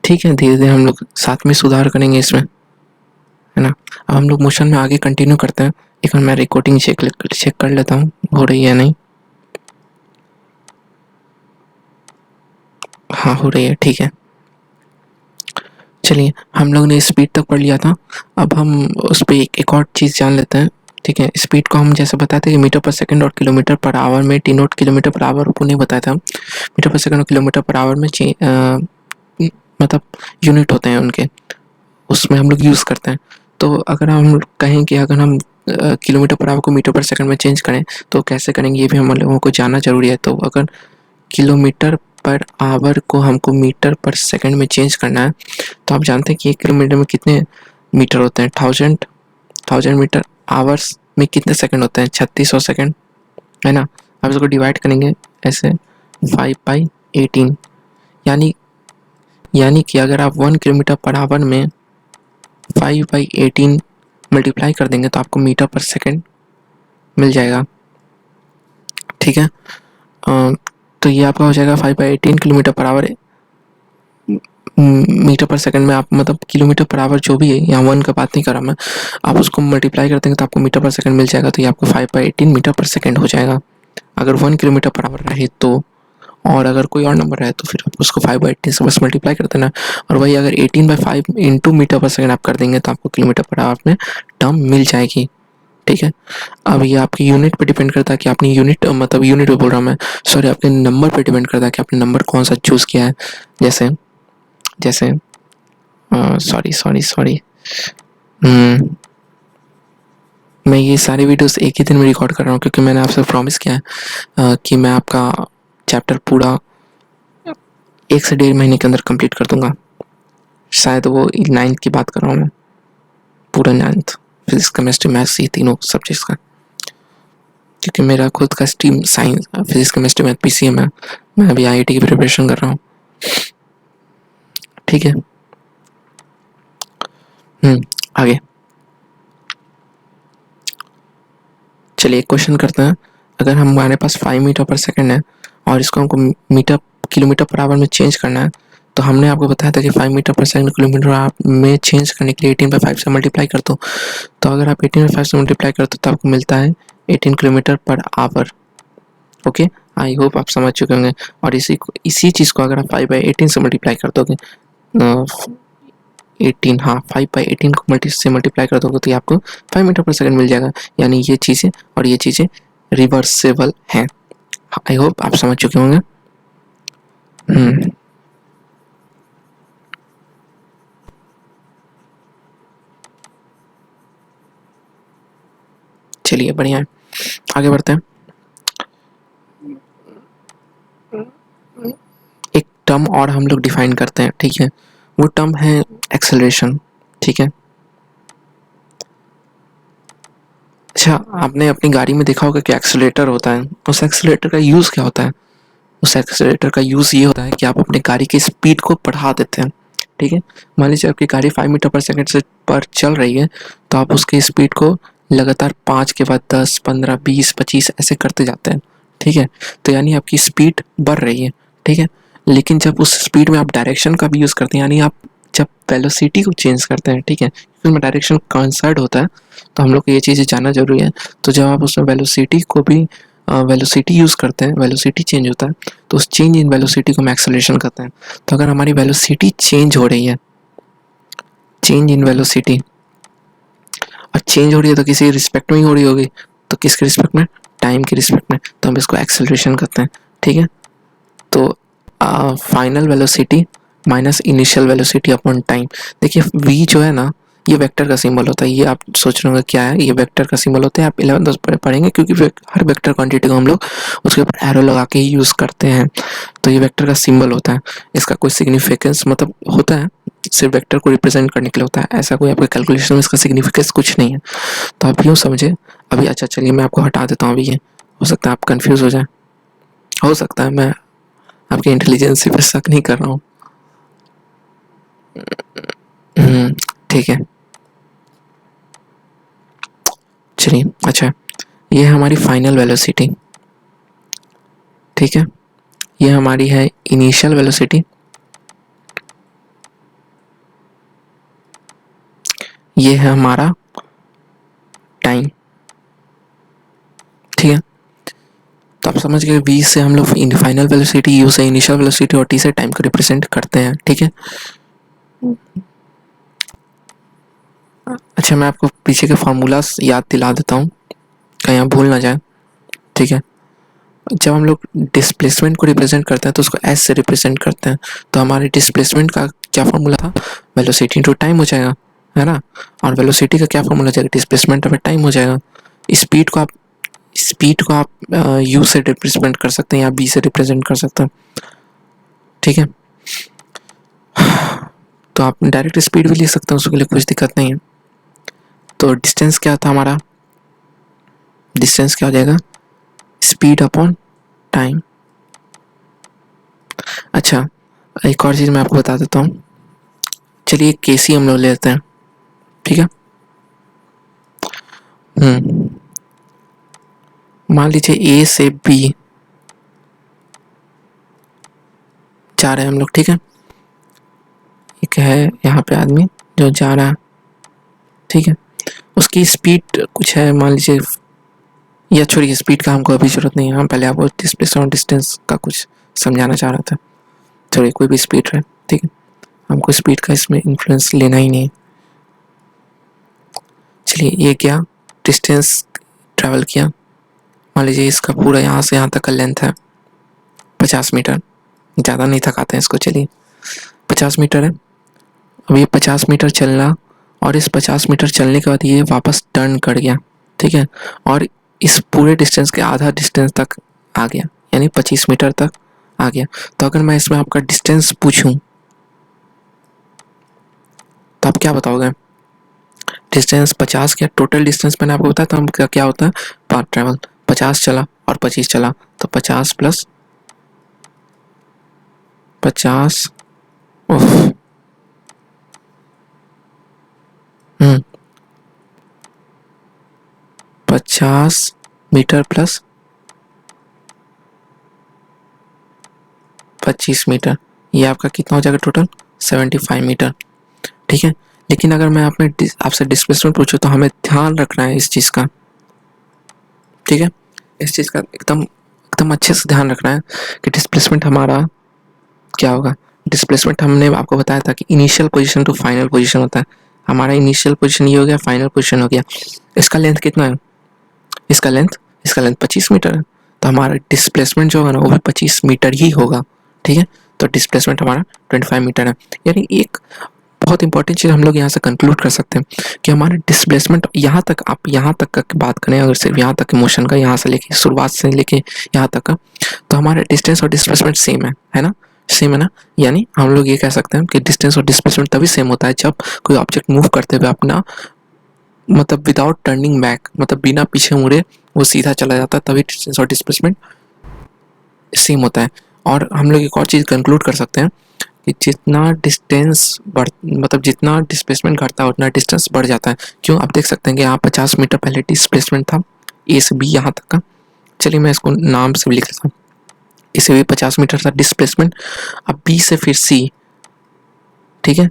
Speaker 1: ठीक है, धीरे धीरे हम लोग साथ में सुधार करेंगे इसमें, है ना। अब हम लोग मोशन में आगे कंटिन्यू करते हैं। एक मैं रिकॉर्डिंग चेक कर लेता हूँ हो रही है नहीं, हाँ हो रही है, ठीक है। चलिए हम लोग ने स्पीड तक पढ़ लिया था, अब हम उस पर एक और चीज़ जान लेते हैं, ठीक है। स्पीड को हम जैसे बताते हैं कि मीटर पर सेकंड और किलोमीटर पर आवर में, T note kilometre per hour को नहीं बताया था हम, मीटर पर सेकंड और किलोमीटर पर आवर में मतलब यूनिट होते हैं उनके, उसमें हम लोग यूज़ करते हैं। तो अगर हम कहें कि अगर हम किलोमीटर पर आवर को मीटर पर सेकंड में चेंज करें तो कैसे करेंगे, ये भी हम लोगों को जानना ज़रूरी है। तो अगर किलोमीटर पर आवर को हमको मीटर पर सेकंड में चेंज करना है तो आप जानते हैं कि 1 किलोमीटर में कितने मीटर होते हैं, 1000 मीटर, आवर्स में कितने सेकंड होते हैं, 3600 सेकंड, है ना। आप इसको डिवाइड करेंगे ऐसे 5/18, यानी कि अगर आप 1 किलोमीटर पर आवर में 5/18 मल्टीप्लाई कर देंगे तो आपको मीटर पर सेकंड मिल जाएगा, ठीक है। तो ये आपका हो जाएगा 5/18 किलोमीटर पर आवर, मीटर पर सेकंड में आप मतलब किलोमीटर पर आवर जो भी है, यहाँ 1 का बात नहीं कर रहा मैं, आप उसको मल्टीप्लाई कर देंगे तो आपको मीटर पर सेकंड मिल जाएगा, तो ये आपको 5/18 मीटर पर सेकंड हो जाएगा अगर 1 किलोमीटर पर आवर रहे तो। और अगर कोई और नंबर रहे तो फिर आप उसको 5/18 से बस मल्टीप्लाई कर देना, और वही अगर 18/5 इंटू मीटर पर सेकंड आप कर देंगे तो आपको किलोमीटर पर आवर में टर्म मिल जाएगी, ठीक है। अब ये आपकी यूनिट पे डिपेंड करता है कि आपने यूनिट, मतलब यूनिट पे बोल रहा हूँ मैं, सॉरी, आपके नंबर पे डिपेंड करता है कि आपने नंबर कौन सा चूज़ किया है। जैसे सॉरी मैं ये सारे वीडियोस एक ही दिन में रिकॉर्ड कर रहा हूँ क्योंकि मैंने आपसे प्रॉमिस किया है कि मैं आपका चैप्टर पूरा 1 से 1.5 महीने के अंदर कंप्लीट कर दूंगा। शायद वो 9th की बात कर रहा हूँ मैं, पूरा 9th, फिजिक्स केमिस्ट्री मैथ्स, ये तीनों सब्जेक्ट्स का, क्योंकि मेरा खुद का stream science, physics chemistry math PCM है, मैं अभी IIT की प्रिपरेशन कर रहा हूँ, ठीक है। आगे चलिए एक क्वेश्चन करते हैं। अगर हमारे पास 5 मीटर पर सेकंड है और इसको हमको किलोमीटर पर आवर में चेंज करना है, तो हमने आपको बताया था कि 5 मीटर पर सेकंड किलोमीटर में चेंज करने के लिए 18/5 से मल्टीप्लाई कर दो। तो अगर आप 18/5 से मल्टीप्लाई करते हो तो आपको मिलता है 18 kilometre per hour, okay, I hope आप समझ चुके होंगे। और इसी चीज़ को अगर आप 5/18 से मल्टीप्लाई कर दोगे, 18, हाँ 5/18 को मल्टीप्लाई कर दोगे तो ये आपको 5 मीटर पर सेकंड मिल जाएगा। यानी ये चीज़ें और ये चीज़ें रिवर्सेबल हैं। आई होप आप समझ चुके होंगे। चलिए बढ़िया है, आगे बढ़ते हैं। एक टर्म और हम लोग डिफाइन करते हैं, ठीक है, वो टर्म है एक्सेलरेशन, ठीक है। अच्छा, आपने अपनी गाड़ी में देखा होगा कि एक्सेलेरेटर होता है, उस एक्सेलेरेटर का यूज़ क्या होता है? उस एक्सेलेरेटर का यूज़ ये होता है कि आप अपनी गाड़ी की स्पीड को बढ़ा देते हैं, ठीक है। मान लीजिए आपकी गाड़ी 5 मीटर पर सेकंड से पर चल रही है, तो आप उसकी स्पीड को लगातार 5 के बाद 10, 15, 20, 25 ऐसे करते जाते हैं, ठीक है। तो यानी आपकी स्पीड बढ़ रही है, ठीक है। लेकिन जब उस स्पीड में आप डायरेक्शन का भी यूज़ करते हैं, यानी आप जब वेलोसिटी को चेंज करते हैं, ठीक है, उसमें डायरेक्शन कंसर्ट होता है, तो हम लोग को ये चीज़ें जानना ज़रूरी है। तो जब आप उसमें वेलोसिटी को भी वेलोसिटी यूज़ करते हैं, वेलोसिटी चेंज होता है, तो उस चेंज इन वेलोसिटी को हम एक्सेलरेशन कहते हैं। तो अगर हमारी वेलोसिटी चेंज हो रही है, चेंज इन वेलोसिटी, और चेंज हो रही है तो किसी रिस्पेक्ट में ही हो रही होगी, तो किसके रिस्पेक्ट में? टाइम के रिस्पेक्ट में, तो हम इसको एक्सेलरेशन कहते हैं, ठीक है। तो final velocity minus initial velocity upon time. देखिए v जो है ना, ये वेक्टर का सिंबल होता है। ये आप सोच रहे होंगे क्या है, ये वेक्टर का सिंबल होता है। आप 11th पढ़ेंगे, क्योंकि हर वेक्टर क्वांटिटी को हम लोग उसके ऊपर एरो लगा के ही यूज़ करते हैं। तो ये वेक्टर का सिंबल होता है, इसका कोई सिग्निफिकेंस मतलब होता है, सिर्फ वेक्टर को रिप्रेजेंट करने के लिए होता है। ऐसा कोई आपके कैलकुलेशन में इसका सिग्निफिकेंस कुछ नहीं है, तो आप यूँ समझे अभी। अच्छा चलिए, मैं आपको हटा देता हूँ अभी। ये हो सकता है आप कंफ्यूज हो जाए, हो सकता है, मैं आपके इंटेलिजेंस पे शक नहीं कर रहा हूँ। ठीक है, चलिए। अच्छा, ये है हमारी फाइनल वेलोसिटी, ठीक है। ये हमारी है इनिशियल वेलोसिटी, ये है हमारा टाइम, ठीक है। तो आप समझ गए, v से हम लोग फाइनल वेलोसिटी, u से इनिशियल वेलोसिटी और t से टाइम को रिप्रेजेंट करते हैं, ठीक है। अच्छा, मैं आपको पीछे के फार्मूलास याद दिला देता हूँ, कहीं आप भूल ना जाए, ठीक है। जब हम लोग डिस्प्लेसमेंट को रिप्रेजेंट करते हैं तो उसको s से रिप्रेजेंट करते हैं। तो हमारे डिस्प्लेसमेंट का क्या फार्मूला था? वेलोसिटी इंटू टाइम हो जाएगा, है ना। और वेलोसिटी का क्या फार्मूला हो जाएगा? डिस्प्लेसमेंट अगर टाइम हो जाएगा। स्पीड को आप u से रिप्रेजेंट कर सकते हैं या b से रिप्रेजेंट कर सकते हैं, ठीक है। तो आप डायरेक्ट स्पीड भी लिख सकते हैं, उसके लिए कुछ दिक्कत नहीं है। तो डिस्टेंस क्या था हमारा? डिस्टेंस क्या हो जाएगा? Speed upon time. अच्छा, एक और चीज़ मैं आपको बता देता हूँ। चलिए केसी हम लोग लेते हैं, ठीक है। मान लीजिए ए से बी जा रहे हैं हम लोग, ठीक है। एक है यहाँ पे आदमी जो जा रहा है, ठीक है। उसकी स्पीड कुछ है, मान लीजिए, या छोड़िए, स्पीड का हमको अभी जरूरत नहीं है। हम पहले आपको डिस्प्लेसमेंट डिस्टेंस का कुछ समझाना चाह रहा था। छोड़िए, कोई भी स्पीड है, ठीक है, हमको स्पीड का इसमें इन्फ्लुएंस लेना ही नहीं। चलिए, ये क्या डिस्टेंस ट्रैवल किया, मान लीजिए इसका पूरा यहाँ से यहाँ तक का लेंथ है 50 मीटर। ज़्यादा नहीं थकाते हैं इसको, चलिए 50 मीटर है। अब ये 50 मीटर चलना, और इस 50 मीटर चलने के बाद ये वापस टर्न कर गया, ठीक है। और इस पूरे डिस्टेंस के आधा डिस्टेंस तक आ गया, यानी 25 मीटर तक आ गया। तो अगर मैं इसमें आपका डिस्टेंस पूछूं तो आप क्या बताओगे? डिस्टेंस 50 क्या टोटल डिस्टेंस मैंने आपको बताया था, हम क्या होता है पाथ ट्रैवल। 50 चला और 25 चला, तो 50 प्लस 50, 50 मीटर प्लस 25 मीटर, ये आपका कितना हो जाएगा टोटल? 75 मीटर, ठीक है। लेकिन अगर मैं आपसे डिस्प्लेसमेंट पूछूं तो हमें ध्यान रखना है इस चीज़ का, ठीक है। इस चीज़ का एकदम एकदम अच्छे से ध्यान रखना है कि डिस्प्लेसमेंट हमारा क्या होगा। डिस्प्लेसमेंट हमने आपको बताया था कि initial position to final position होता है। हमारा इनिशियल पोजीशन ये हो गया, फाइनल पोजीशन हो गया। इसका लेंथ कितना है? इसका लेंथ 25 मीटर है। तो हमारा डिस्प्लेसमेंट जो होगा ना वो भी 25 मीटर ही होगा, ठीक है। तो डिस्प्लेसमेंट हमारा 25 मीटर है। यानी एक बहुत इंपॉर्टेंट चीज़ हम लोग यहाँ से कंक्लूड कर सकते हैं कि हमारा डिस्प्लेसमेंट यहाँ तक, आप यहाँ तक का बात करें अगर सिर्फ यहाँ तक के मोशन का, यहाँ से लेके शुरुआत से लेके यहाँ तक का, तो हमारा डिस्टेंस और डिस्प्लेसमेंट सेम है ना, सेम है ना। यानी हम लोग ये कह सकते हैं कि डिस्टेंस और डिस्प्लेसमेंट तभी सेम होता है जब कोई ऑब्जेक्ट मूव करते हुए अपना मतलब विदाउट टर्निंग बैक, मतलब बिना पीछे मुड़े वो सीधा चला जाता है, तभी डिस्टेंस और डिस्प्लेसमेंट सेम होता है। और हम लोग एक और चीज़ कंक्लूड कर सकते हैं कि जितना डिस्टेंस बढ़ मतलब जितना डिस्प्लेसमेंट घटता है उतना डिस्टेंस बढ़ जाता है। क्यों? आप देख सकते हैं कि यहाँ 50 मीटर पहले डिस्प्लेसमेंट था ए से बी यहाँ तक का। चलिए मैं इसको नाम से भी लिख लेता हूँ, इसे भी 50 मीटर था डिस्प्लेसमेंट। अब बी से फिर सी, ठीक है,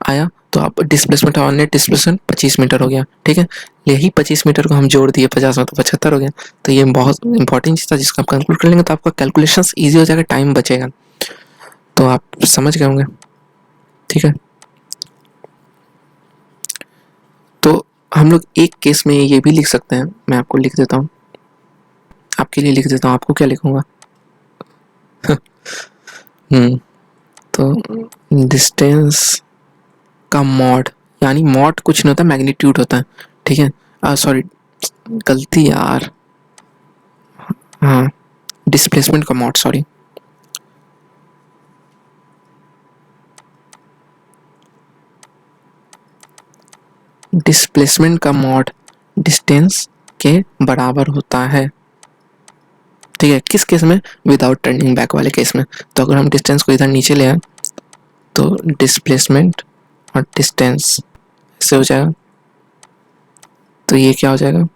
Speaker 1: आया तो अब डिस्प्लेसमेंट और नेट डिस्प्लेसमेंट 25 मीटर हो गया, ठीक है। यही 25 मीटर को हम जोड़ दिए 50 में तो 75 हो गया। तो ये बहुत इंपॉर्टेंट चीज़ था जिसका आप कंक्लूड कर लेंगे तो आपका कैलकुलेशंस ईजी हो जाएगा, टाइम बचेगा। तो आप समझ गए होंगे, ठीक है। तो हम लोग एक केस में ये भी लिख सकते हैं, मैं आपको लिख देता हूँ, आपके लिए लिख देता हूँ, आपको क्या लिखूंगा तो डिस्टेंस का मॉड, यानी मॉड कुछ नहीं होता, मैग्नीट्यूड होता है, ठीक है। सॉरी गलती यार, हाँ डिस्प्लेसमेंट का मॉड, सॉरी डिस्प्लेसमेंट का मॉड डिस्टेंस के बराबर होता है, ठीक है। किस केस में? विदाउट टर्निंग बैक वाले केस में। तो अगर हम डिस्टेंस को इधर नीचे ले आए तो डिस्प्लेसमेंट और डिस्टेंस ऐसे हो जाएगा, तो ये क्या हो जाएगा,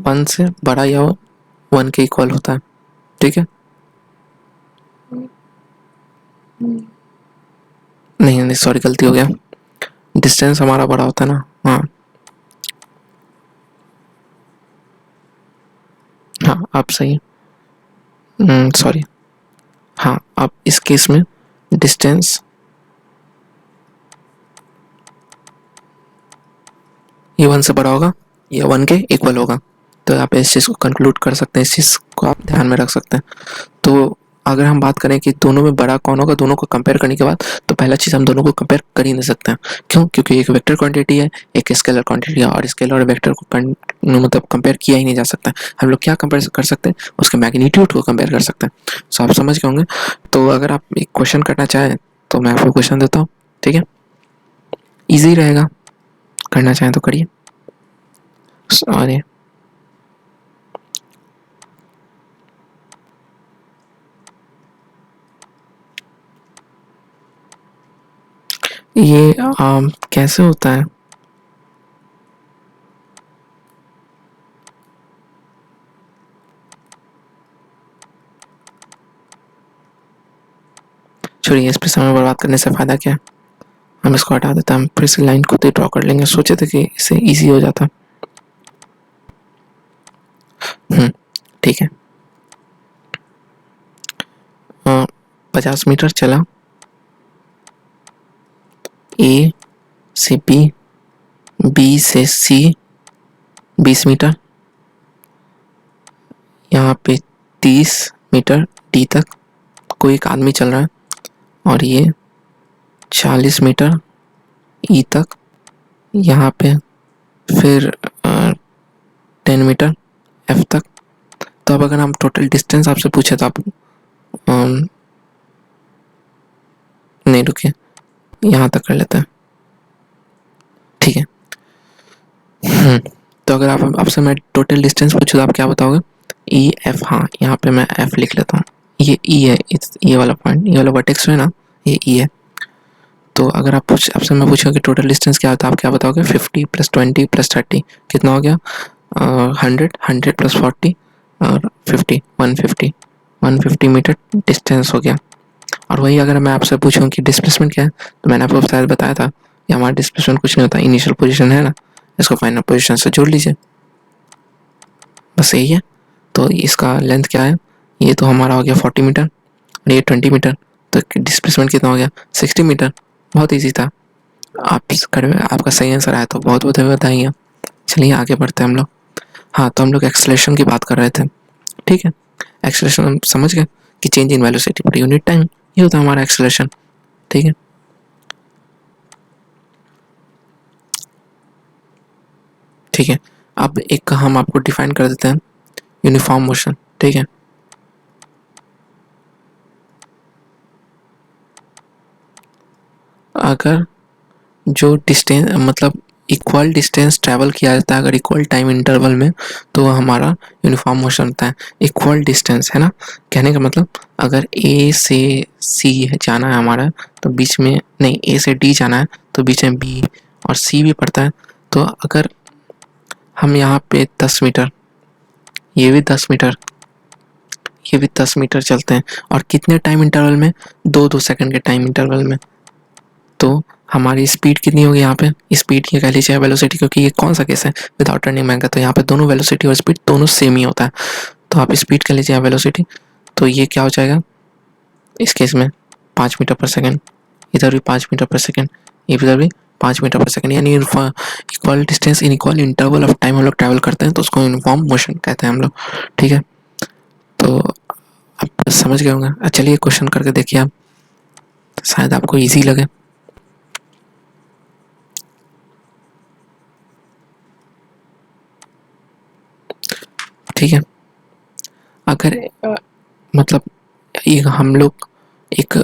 Speaker 1: 1 से बड़ा या 1 के इक्वल होता है, ठीक है। नहीं सॉरी गलती हो गया, डिस्टेंस हमारा बड़ा होता है ना, हाँ हाँ आप सही है, सॉरी हाँ। अब इस केस में डिस्टेंस ये 1 से बड़ा होगा या 1 के इक्वल होगा। तो आप इस चीज़ को कंक्लूड कर सकते हैं, इस चीज़ को आप ध्यान में रख सकते हैं। तो अगर हम बात करें कि दोनों में बड़ा कौन होगा, दोनों को कंपेयर करने के बाद, तो पहला चीज़ हम दोनों को कंपेयर कर ही नहीं सकते हैं। क्यों? क्योंकि एक वेक्टर क्वांटिटी है, एक स्केलर क्वांटिटी है, और स्केलर और वेक्टर को मतलब कंपेयर किया ही नहीं जा सकता। हम लोग क्या कंपेयर कर सकते हैं? उसके मैग्नीट्यूड को कंपेयर कर सकते हैं। सो आप समझ गए होंगे। तो अगर आप एक क्वेश्चन करना चाहें तो मैं आपको क्वेश्चन देता हूँ, ठीक है, ईजी रहेगा, करना चाहें तो करिए। सॉरी ये कैसे होता है? छोड़िए, इस पे समय बर्बाद करने से फ़ायदा क्या है, हम इसको हटा देते हैं, हम फिर से लाइन को तो ड्रॉ कर लेंगे। सोचे थे कि इससे इजी हो जाता। ठीक है, 50 मीटर चला ए से बी, बी से सी 20 मीटर, यहाँ पे 30 मीटर डी तक कोई एक आदमी चल रहा है, और ये 40 मीटर ई तक, यहाँ पे फिर 10 मीटर एफ तक। तो अब अगर हम टोटल डिस्टेंस आपसे पूछे तो आप नहीं रुकिए, यहाँ तक कर लेते हैं, ठीक है। तो अगर आप आपसे मैं टोटल डिस्टेंस पूछूँ तो आप क्या बताओगे? ई एफ, हाँ यहाँ पे मैं एफ लिख लेता हूँ, ये ई है, ये वाला पॉइंट, ये वाला वर्टेक्स है ना, ये ई है। तो अगर आप आपसे मैं पूछूँ कि टोटल डिस्टेंस क्या होता है, आप क्या बताओगे? 50 + 20 + 30 कितना हो गया? 100, 100 + 40 और 50, 150 मीटर डिस्टेंस हो गया। और वही अगर मैं आपसे पूछूं कि डिस्प्लेसमेंट क्या है, तो मैंने आपको शायद बताया था कि हमारा डिस्प्लेसमेंट कुछ नहीं होता, इनिशियल पोजीशन है ना, इसको फाइनल पोजीशन से जोड़ लीजिए, बस यही है। तो इसका लेंथ क्या है, ये तो हमारा हो गया 40 मीटर और ये 20 मीटर, तो डिस्प्लेसमेंट कितना हो गया 60 मीटर। बहुत ईजी था। आपका सही आंसर आया तो बहुत बहुत बधाई। चलिए आगे बढ़ते हैं हम लोग। हाँ, तो हम लोग एक्सेलरेशन की बात कर रहे थे, ठीक है। एक्सेलरेशन हम समझ गए कि change in velocity per unit time, ये होता है हमारा एक्सेलरेशन, ठीक है। ठीक है, अब एक हम आपको डिफाइन कर देते हैं, यूनिफॉर्म मोशन, ठीक है। अगर जो डिस्टेंस मतलब इक्वल डिस्टेंस ट्रैवल किया जाता है अगर इक्वल टाइम इंटरवल में, तो हमारा यूनिफॉर्म मोशन होता है। इक्वल डिस्टेंस है ना, कहने का मतलब अगर ए से सी जाना है हमारा, तो बीच में नहीं, ए से डी जाना है तो बीच में बी और सी भी पड़ता है। तो अगर हम यहाँ पे 10 मीटर, ये भी 10 मीटर, ये भी 10 मीटर चलते हैं और कितने टाइम इंटरवल में, 2-2 सेकंड के टाइम इंटरवल में, तो हमारी स्पीड कितनी होगी यहाँ पे, स्पीड ये कह लीजिए वेलोसिटी, क्योंकि ये कौन सा केस है विदाउट टर्निंग बैंक का, तो यहाँ पे दोनों वेलोसिटी और स्पीड दोनों सेम ही होता है। तो आप स्पीड कह लीजिए वेलोसिटी, तो ये क्या हो जाएगा इस केस में 5 मीटर पर सेकेंड, इधर भी 5 मीटर पर सेकेंड, इधर भी 5 मीटर पर सेकेंड, यानी equal distance in equal interval of time हम लोग ट्रैवल करते हैं, तो उसको यूनिफॉर्म मोशन कहते हैं हम लोग, ठीक है। तो आप समझ गए होंगे। चलिए क्वेश्चन करके देखिए आप, शायद आपको ईजी लगे। ठीक है, अगर मतलब ये हम लोग एक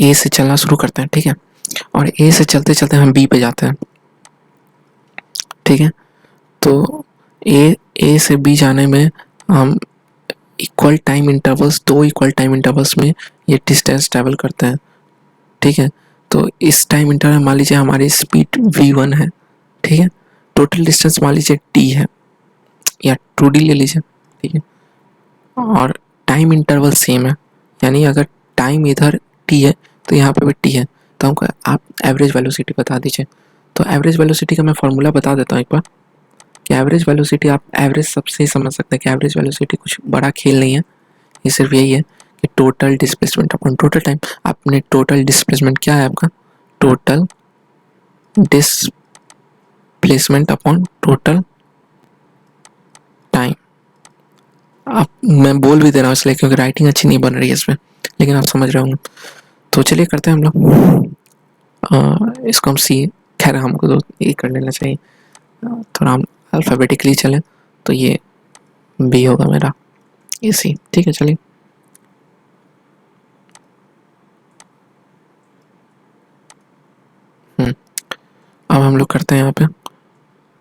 Speaker 1: ए से चलना शुरू करते हैं, ठीक है, और ए से चलते चलते हम बी पे जाते हैं, ठीक है। तो ए से बी जाने में हम इक्वल टाइम इंटरवल्स, दो इक्वल टाइम इंटरवल्स में ये डिस्टेंस ट्रैवल करते हैं, ठीक है। तो इस टाइम इंटरवल मान लीजिए हमारी स्पीड v1 है, ठीक है। टोटल डिस्टेंस मान लीजिए t है या 2d ले लीजिए, ठीक है। और टाइम इंटरवल सेम है, यानी अगर टाइम इधर टी है तो यहाँ पे भी टी है, तो हमको आप एवरेज वेलोसिटी बता दीजिए। तो एवरेज वेलोसिटी का मैं फार्मूला बता देता हूँ एक बार, कि एवरेज वेलोसिटी आप एवरेज सबसे ही समझ सकते हैं कि एवरेज वेलोसिटी कुछ बड़ा खेल नहीं है, ये सिर्फ यही है कि total displacement upon total time. आपने टोटल डिस्प्लेसमेंट क्या है आपका, total displacement upon total time. आप मैं बोल भी दे रहा हूँ इसलिए क्योंकि राइटिंग अच्छी नहीं बन रही है इसमें, लेकिन आप समझ रहे होंगे। तो चलिए करते हैं हम लोग, इसको हम सी, खैर हमको तो ये कर लेना चाहिए, थोड़ा हम अल्फ़ाबेटिकली चलें, तो ये बी होगा मेरा, ये सी, ठीक है। चलिए अब हम लोग करते हैं यहाँ पे,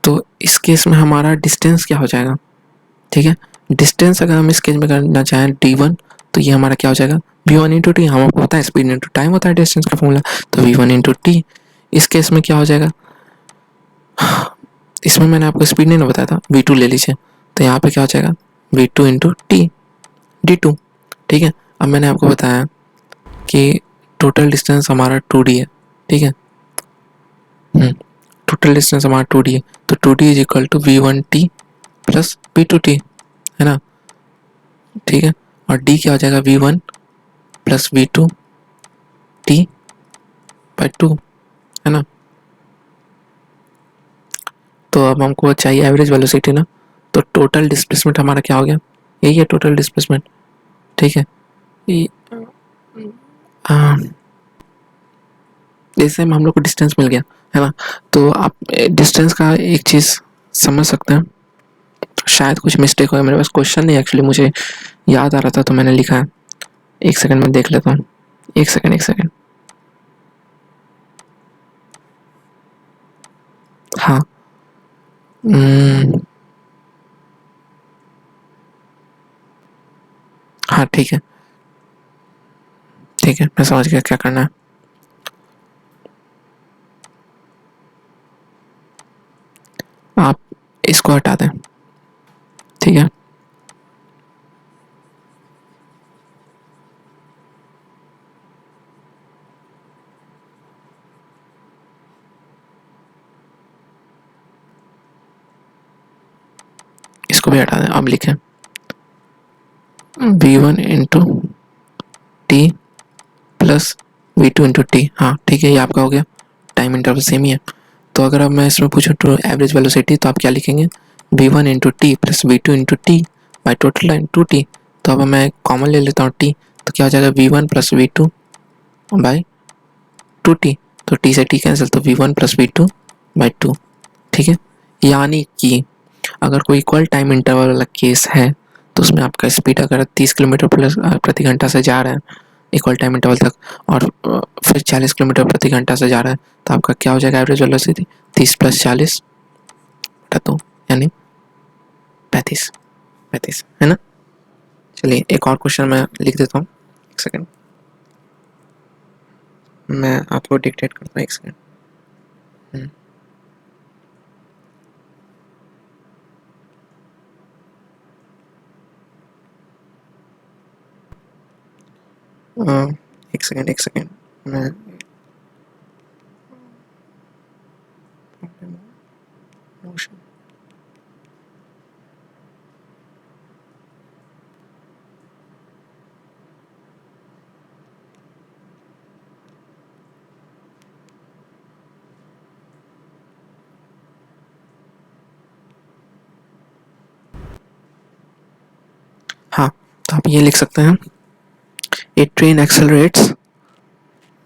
Speaker 1: तो इस केस में हमारा डिस्टेंस क्या हो जाएगा, ठीक है। डिस्टेंस अगर हम इस केस में करना चाहें d1, तो ये हमारा क्या हो जाएगा v1 इंटू टी, हम आपको पता है स्पीड इंटू टाइम होता है डिस्टेंस का फॉर्मूला, तो v1 इंटू टी। इस केस में क्या हो जाएगा, इसमें मैंने आपको स्पीड नहीं ना बताया था, v2 ले लीजिए, तो यहाँ पे क्या हो जाएगा v2 इंटू टी, d2, ठीक है। अब मैंने आपको बताया कि टोटल डिस्टेंस हमारा 2d है, ठीक है। टोटल डिस्टेंस हमारा 2d है, तो 2d is equal to v1t plus v2t, है ना, ठीक है। और d क्या हो जाएगा v1 प्लस v2t बाई 2, है ना। तो अब हमको चाहिए एवरेज वेलोसिटी ना, तो टोटल डिस्प्लेसमेंट हमारा क्या हो गया, यही है टोटल डिस्प्लेसमेंट, ठीक है। जैसे हम लोग को डिस्टेंस मिल गया, है ना। तो आप डिस्टेंस का एक चीज़ समझ सकते हैं, शायद कुछ मिस्टेक हो, मेरे पास क्वेश्चन नहीं एक्चुअली, मुझे याद आ रहा था तो मैंने लिखा है, एक सेकंड में देख लेता हूँ, एक सेकंड एक सेकंड। हाँ, हाँ ठीक है, ठीक है, मैं समझ गया क्या करना है। आप इसको हटा दें, ठीक है। इसको इसको भी हटा दें। अब लिखें v1 into T plus v2 into T. हाँ ठीक है, ये आपका हो गया, टाइम इंटरवल सेम ही है। तो अगर अब मैं इसमें पूछूँ टू एवरेज वेलोसिटी, तो आप क्या लिखेंगे, v1 into T plus v2 into T by total time 2t। तो अब मैं कॉमन ले लेता हूँ t, तो क्या हो जाएगा v1 plus v2 by 2t। तो t से t कैंसिल, तो v1 प्लस v2 बाई 2। ठीक है, यानी कि अगर कोई इक्वल टाइम इंटरवल वाला केस है तो उसमें आपका स्पीड अगर 30 किलोमीटर प्लस प्रति घंटा से जा रहा है इक्वल टाइम इंटरवल तक, और फिर 40 किलोमीटर प्रति घंटा से जा रहा है, तो आपका क्या हो जाएगा एवरेज वेलोसिटी, 30 प्लस 40 बटा 2 यानी 35 है ना। चलिए एक और क्वेश्चन मैं लिख देता हूँ, एक सेकेंड मैं आपको डिक्टेट करता हूँ, एक सेकेंड। एक सेकेंड मैं हाँ, तो आप ये लिख सकते हैं, ए ट्रेन एक्सेलरेट्स,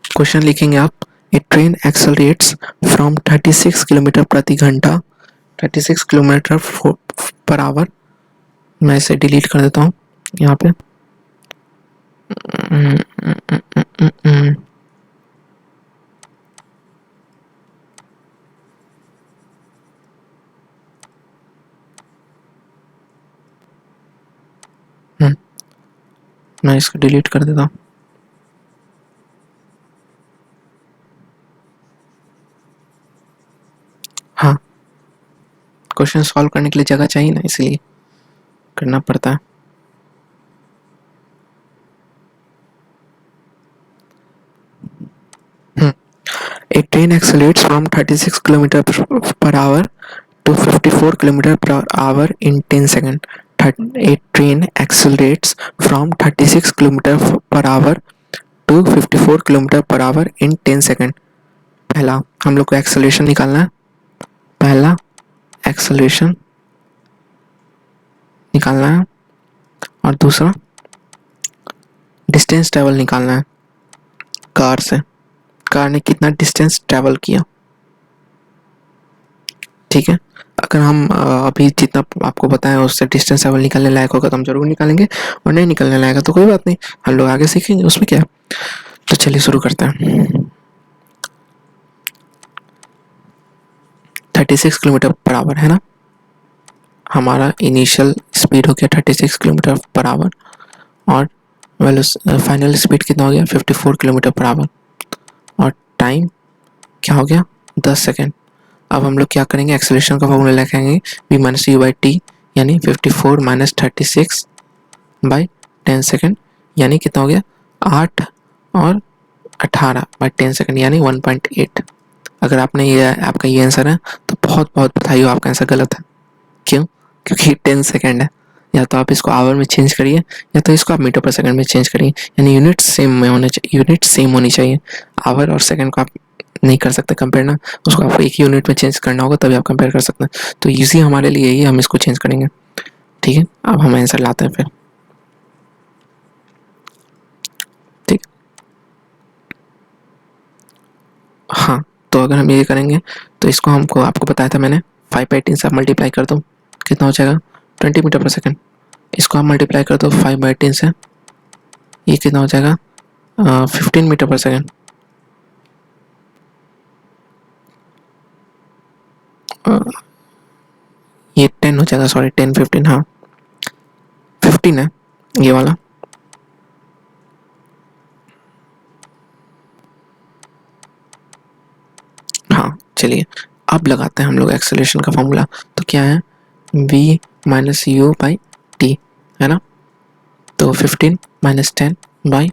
Speaker 1: क्वेश्चन लिखेंगे आप, ए ट्रेन एक्सेलरेट्स फ्रॉम 36 किलोमीटर प्रति घंटा, 36 किलोमीटर पर आवर। मैं इसे डिलीट कर देता हूँ यहाँ पे। मैं इसको डिलीट कर देता हूँ। हाँ, क्वेश्चन सॉल्व करने के लिए जगह चाहिए ना, इसलिए करना पड़ता है। A train accelerates from 36 km per hour to 54 km per hour in 10 seconds. A train accelerates from 36 km per hour to 54 km per hour in 10 seconds. पहला हम लोग को एक्सेलरेशन निकालना है, पहला एक्सेलरेशन निकालना है और दूसरा डिस्टेंस ट्रेवल निकालना है कार से, कार ने कितना डिस्टेंस ट्रेवल किया। ठीक है, अगर हम अभी जितना आपको बताएं उससे डिस्टेंस ट्रेवल निकालने लायक होगा तो हम जरूर निकालेंगे, और नहीं निकलने लायक है तो कोई बात नहीं, हम लोग आगे सीखेंगे, उसमें क्या है। तो चलिए शुरू करते हैं। 36 किलोमीटर पर आवर है ना, हमारा इनिशियल स्पीड हो गया 36 किलोमीटर पर आवर, और फाइनल स्पीड कितना हो गया 54 किलोमीटर पर आवर, और टाइम क्या हो गया 10 सेकेंड। अब हम लोग क्या करेंगे, एक्सेलरेशन का फॉर्मूला लिखेंगे v minus you by T, यानी 54 माइनस 36 बाई 10 सेकेंड, यानी कितना हो गया 8 और 18 बाई 10 सेकेंड, यानी 1.8। अगर आपने ये आपका ये आंसर है तो बहुत बहुत बधाई हो, आपका आंसर गलत है। क्यों? क्योंकि 10 सेकेंड है। या तो आप इसको आवर में चेंज करिए या तो इसको आप मीटर पर सेकंड में चेंज करिए, यानी यूनिट सेम में होने चाहिए, यूनिट सेम होनी चाहिए। आवर और सेकंड को आप नहीं कर सकते कंपेयर ना, उसको आपको एक यूनिट में चेंज करना होगा तभी आप कंपेयर कर सकते हैं। तो इजी हमारे लिए यही, हम इसको चेंज करेंगे। ठीक है, अब हम आंसर लाते हैं फिर। ठीक, हाँ, तो अगर हम ये करेंगे तो इसको हमको आपको बताया था मैंने 5/18 से आप मल्टीप्लाई कर दो, कितना हो जाएगा 20 मीटर पर सेकेंड। इसको आप मल्टीप्लाई कर दो 5/18 से, ये कितना हो जाएगा 15 मीटर पर सेकेंड। ये 10 हो जाएगा, सॉरी 10 15, हाँ 15 है ये वाला। हाँ चलिए अब लगाते हैं हम लोग एक्सेलरेशन का फॉर्मूला। तो क्या है v minus you by T, है ना। तो 15 माइनस 10 बाई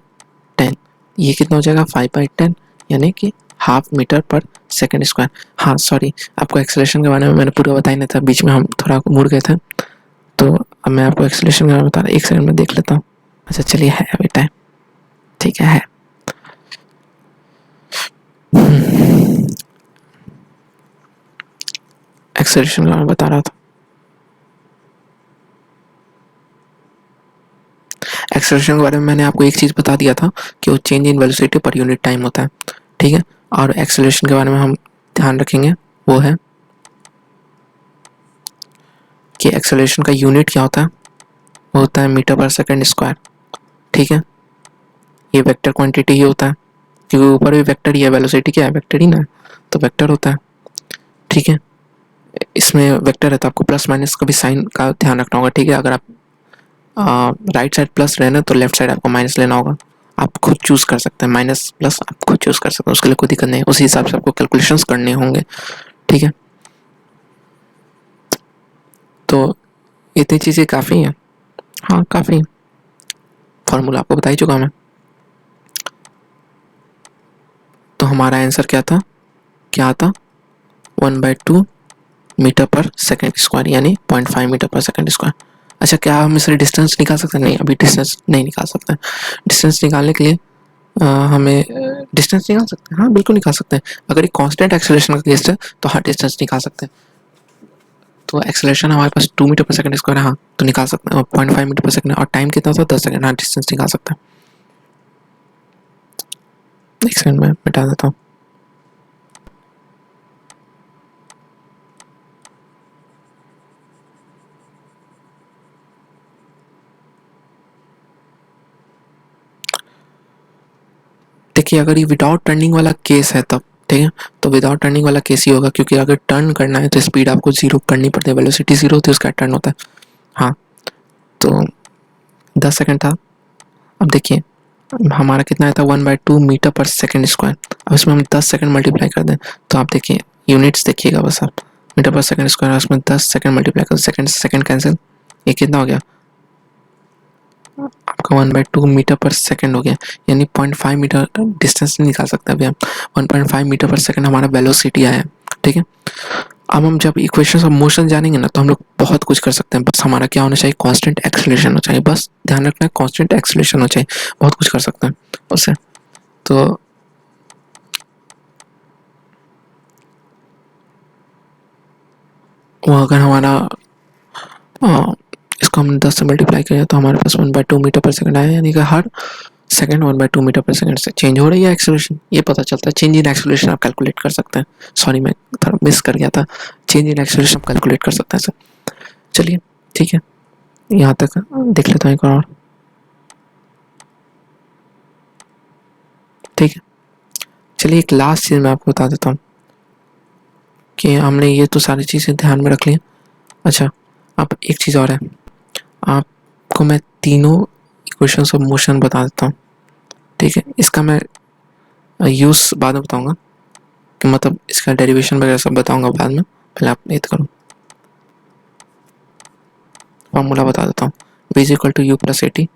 Speaker 1: 10, ये कितना हो जाएगा 5/10, यानी कि हाफ मीटर पर सेकेंड स्क्वायर। हाँ सॉरी, आपको एक्सेलरेशन के बारे में मैंने पूरा बताया नहीं था, बीच में हम थोड़ा मुड़ गए थे। तो अब मैं आपको एक्सेलरेशन के बारे में बता रहा, एक सेकंड में देख लेता हूँ। अच्छा चलिए, है अभी टाइम, ठीक है। एक्सेलरेशन के बारे में बता रहा था। एक्सेलरेशन के बारे में मैंने आपको एक चीज़ बता दिया था कि वो change in velocity per unit time होता है, ठीक है। और एक्सेलरेशन के बारे में हम ध्यान रखेंगे वो है कि एक्सेलरेशन का यूनिट क्या होता है, वो होता है मीटर पर सेकंड स्क्वायर, ठीक है। ये वेक्टर क्वांटिटी ही होता है, क्योंकि ऊपर भी वेक्टर ही है, वेलोसिटी क्या है, वेक्टर ही ना, तो वेक्टर होता है, ठीक है। इसमें वेक्टर है तो आपको प्लस माइनस का भी साइन का ध्यान रखना होगा, ठीक है। अगर आप राइट साइड प्लस रहना तो लेफ्ट साइड आपको माइनस लेना होगा। आप खुद चूज कर सकते हैं, माइनस प्लस आप खुद चूज कर सकते हैं, उसके लिए कोई दिक्कत नहीं है। उसी हिसाब से आपको कैलकुलेशंस करने होंगे, ठीक है। तो इतनी चीज़ें काफ़ी हैं, हाँ काफ़ी। फॉर्मूला आपको बता ही चुका मैं। तो हमारा आंसर क्या था, क्या था 1/2 मीटर पर सेकंड स्क्वायर, यानी 0.5 मीटर पर सेकंड स्क्वायर। अच्छा, क्या हम इससे डिस्टेंस निकाल सकते हैं? नहीं, अभी डिस्टेंस नहीं निकाल सकते। डिस्टेंस निकालने के लिए हमें डिस्टेंस निकाल सकते हैं, हाँ बिल्कुल निकाल सकते हैं। अगर ये कांस्टेंट एक्सेलरेशन का केस है तो हाँ डिस्टेंस निकाल सकते हैं। तो एक्सेलरेशन हमारे पास 2 मीटर पर सेकंड स्क्वायर है, हाँ तो निकाल सकते हैं। 0.5 मीटर पर सेकंड, और टाइम कितना था 10 सेकंड, हाँ डिस्टेंस निकाल सकते हैं। एक सेकंड में मिटा देता हूँ। देखिए, अगर ये विदाउट टर्निंग वाला केस है तब, ठीक है, तो विदाउट टर्निंग वाला केस ही होगा, क्योंकि अगर टर्न करना है तो स्पीड आपको जीरो करनी पड़ती है, वेलोसिटी जीरो होती है, उसका टर्न होता है। हाँ, तो 10 सेकंड था। अब देखिए हमारा कितना आया था, 1/2 मीटर पर सेकंड स्क्वायर। अब इसमें हम 10 सेकंड मल्टीप्लाई कर दें तो आप देखिए यूनिट्स देखिएगा बस आप, मीटर पर सेकंड स्क्वायर, उसमें 10 सेकंड मल्टीप्लाई कर, सेकंड सेकंड कैंसिल, ये कितना हो गया आपका 1/2 मीटर पर सेकंड हो गया, यानी 0.5 मीटर डिस्टेंस निकाल सकते हैं अभी हम। 1.5 मीटर पर सेकंड हमारा वेलोसिटी आया, ठीक है। अब हम जब इक्वेशंस ऑफ मोशन जानेंगे ना तो हम लोग बहुत कुछ कर सकते हैं, बस हमारा क्या होना चाहिए, कांस्टेंट एक्सेलरेशन होना चाहिए, बस ध्यान रखना है कांस्टेंट एक्सेलरेशन होना चाहिए, बहुत कुछ कर सकते हैं उससे। तो वो अगर हमारा इसको हम 10 से मल्टीप्लाई करें तो हमारे पास 1/2 मीटर पर सेकंड आया, यानी कि हर सेकंड 1/2 मीटर पर सेकंड से चेंज हो रही है एक्सेलरेशन, ये पता चलता है। चेंज इन एक्सेलरेशन आप कैलकुलेट कर सकते हैं, सॉरी मैं थोड़ा मिस कर गया था, चेंज इन एक्सेलरेशन आप कैलकुलेट कर सकते हैं सर। चलिए ठीक है, यहाँ तक देख लेता हूँ एक और, ठीक है। चलिए एक लास्ट चीज़ मैं आपको बता देता हूँ कि हमने ये तो सारी चीज़ें ध्यान में रख ली। अच्छा, अब एक चीज़ और है, आपको मैं तीनों इक्वेशंस ऑफ मोशन बता देता हूँ, ठीक है। इसका मैं यूज़ बाद में बताऊँगा, कि मतलब इसका डेरिवेशन वगैरह सब बताऊँगा बाद में, पहले आप ये करो, फॉर्मूला बता देता हूँ। v is equal to u plus a t,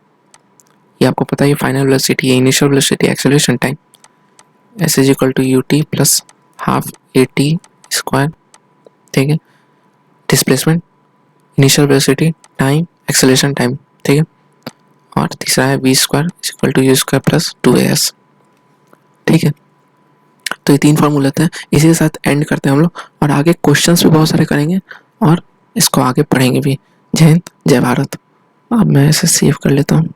Speaker 1: ये आपको पता है, फाइनल वेलोसिटी है, initial velocity, acceleration time. s is equal to u t plus half a t square, ठीक है। Displacement, initial velocity, time, acceleration time, ठीक है। और तीसरा है v square equal to u square plus 2as, ठीक है। तो ये तीन फॉर्मूले थे, इसी के साथ एंड करते हैं हम लोग, और आगे क्वेश्चंस भी बहुत सारे करेंगे और इसको आगे पढ़ेंगे भी। जय हिंद, जय भारत। अब मैं इसे सेव कर लेता हूँ।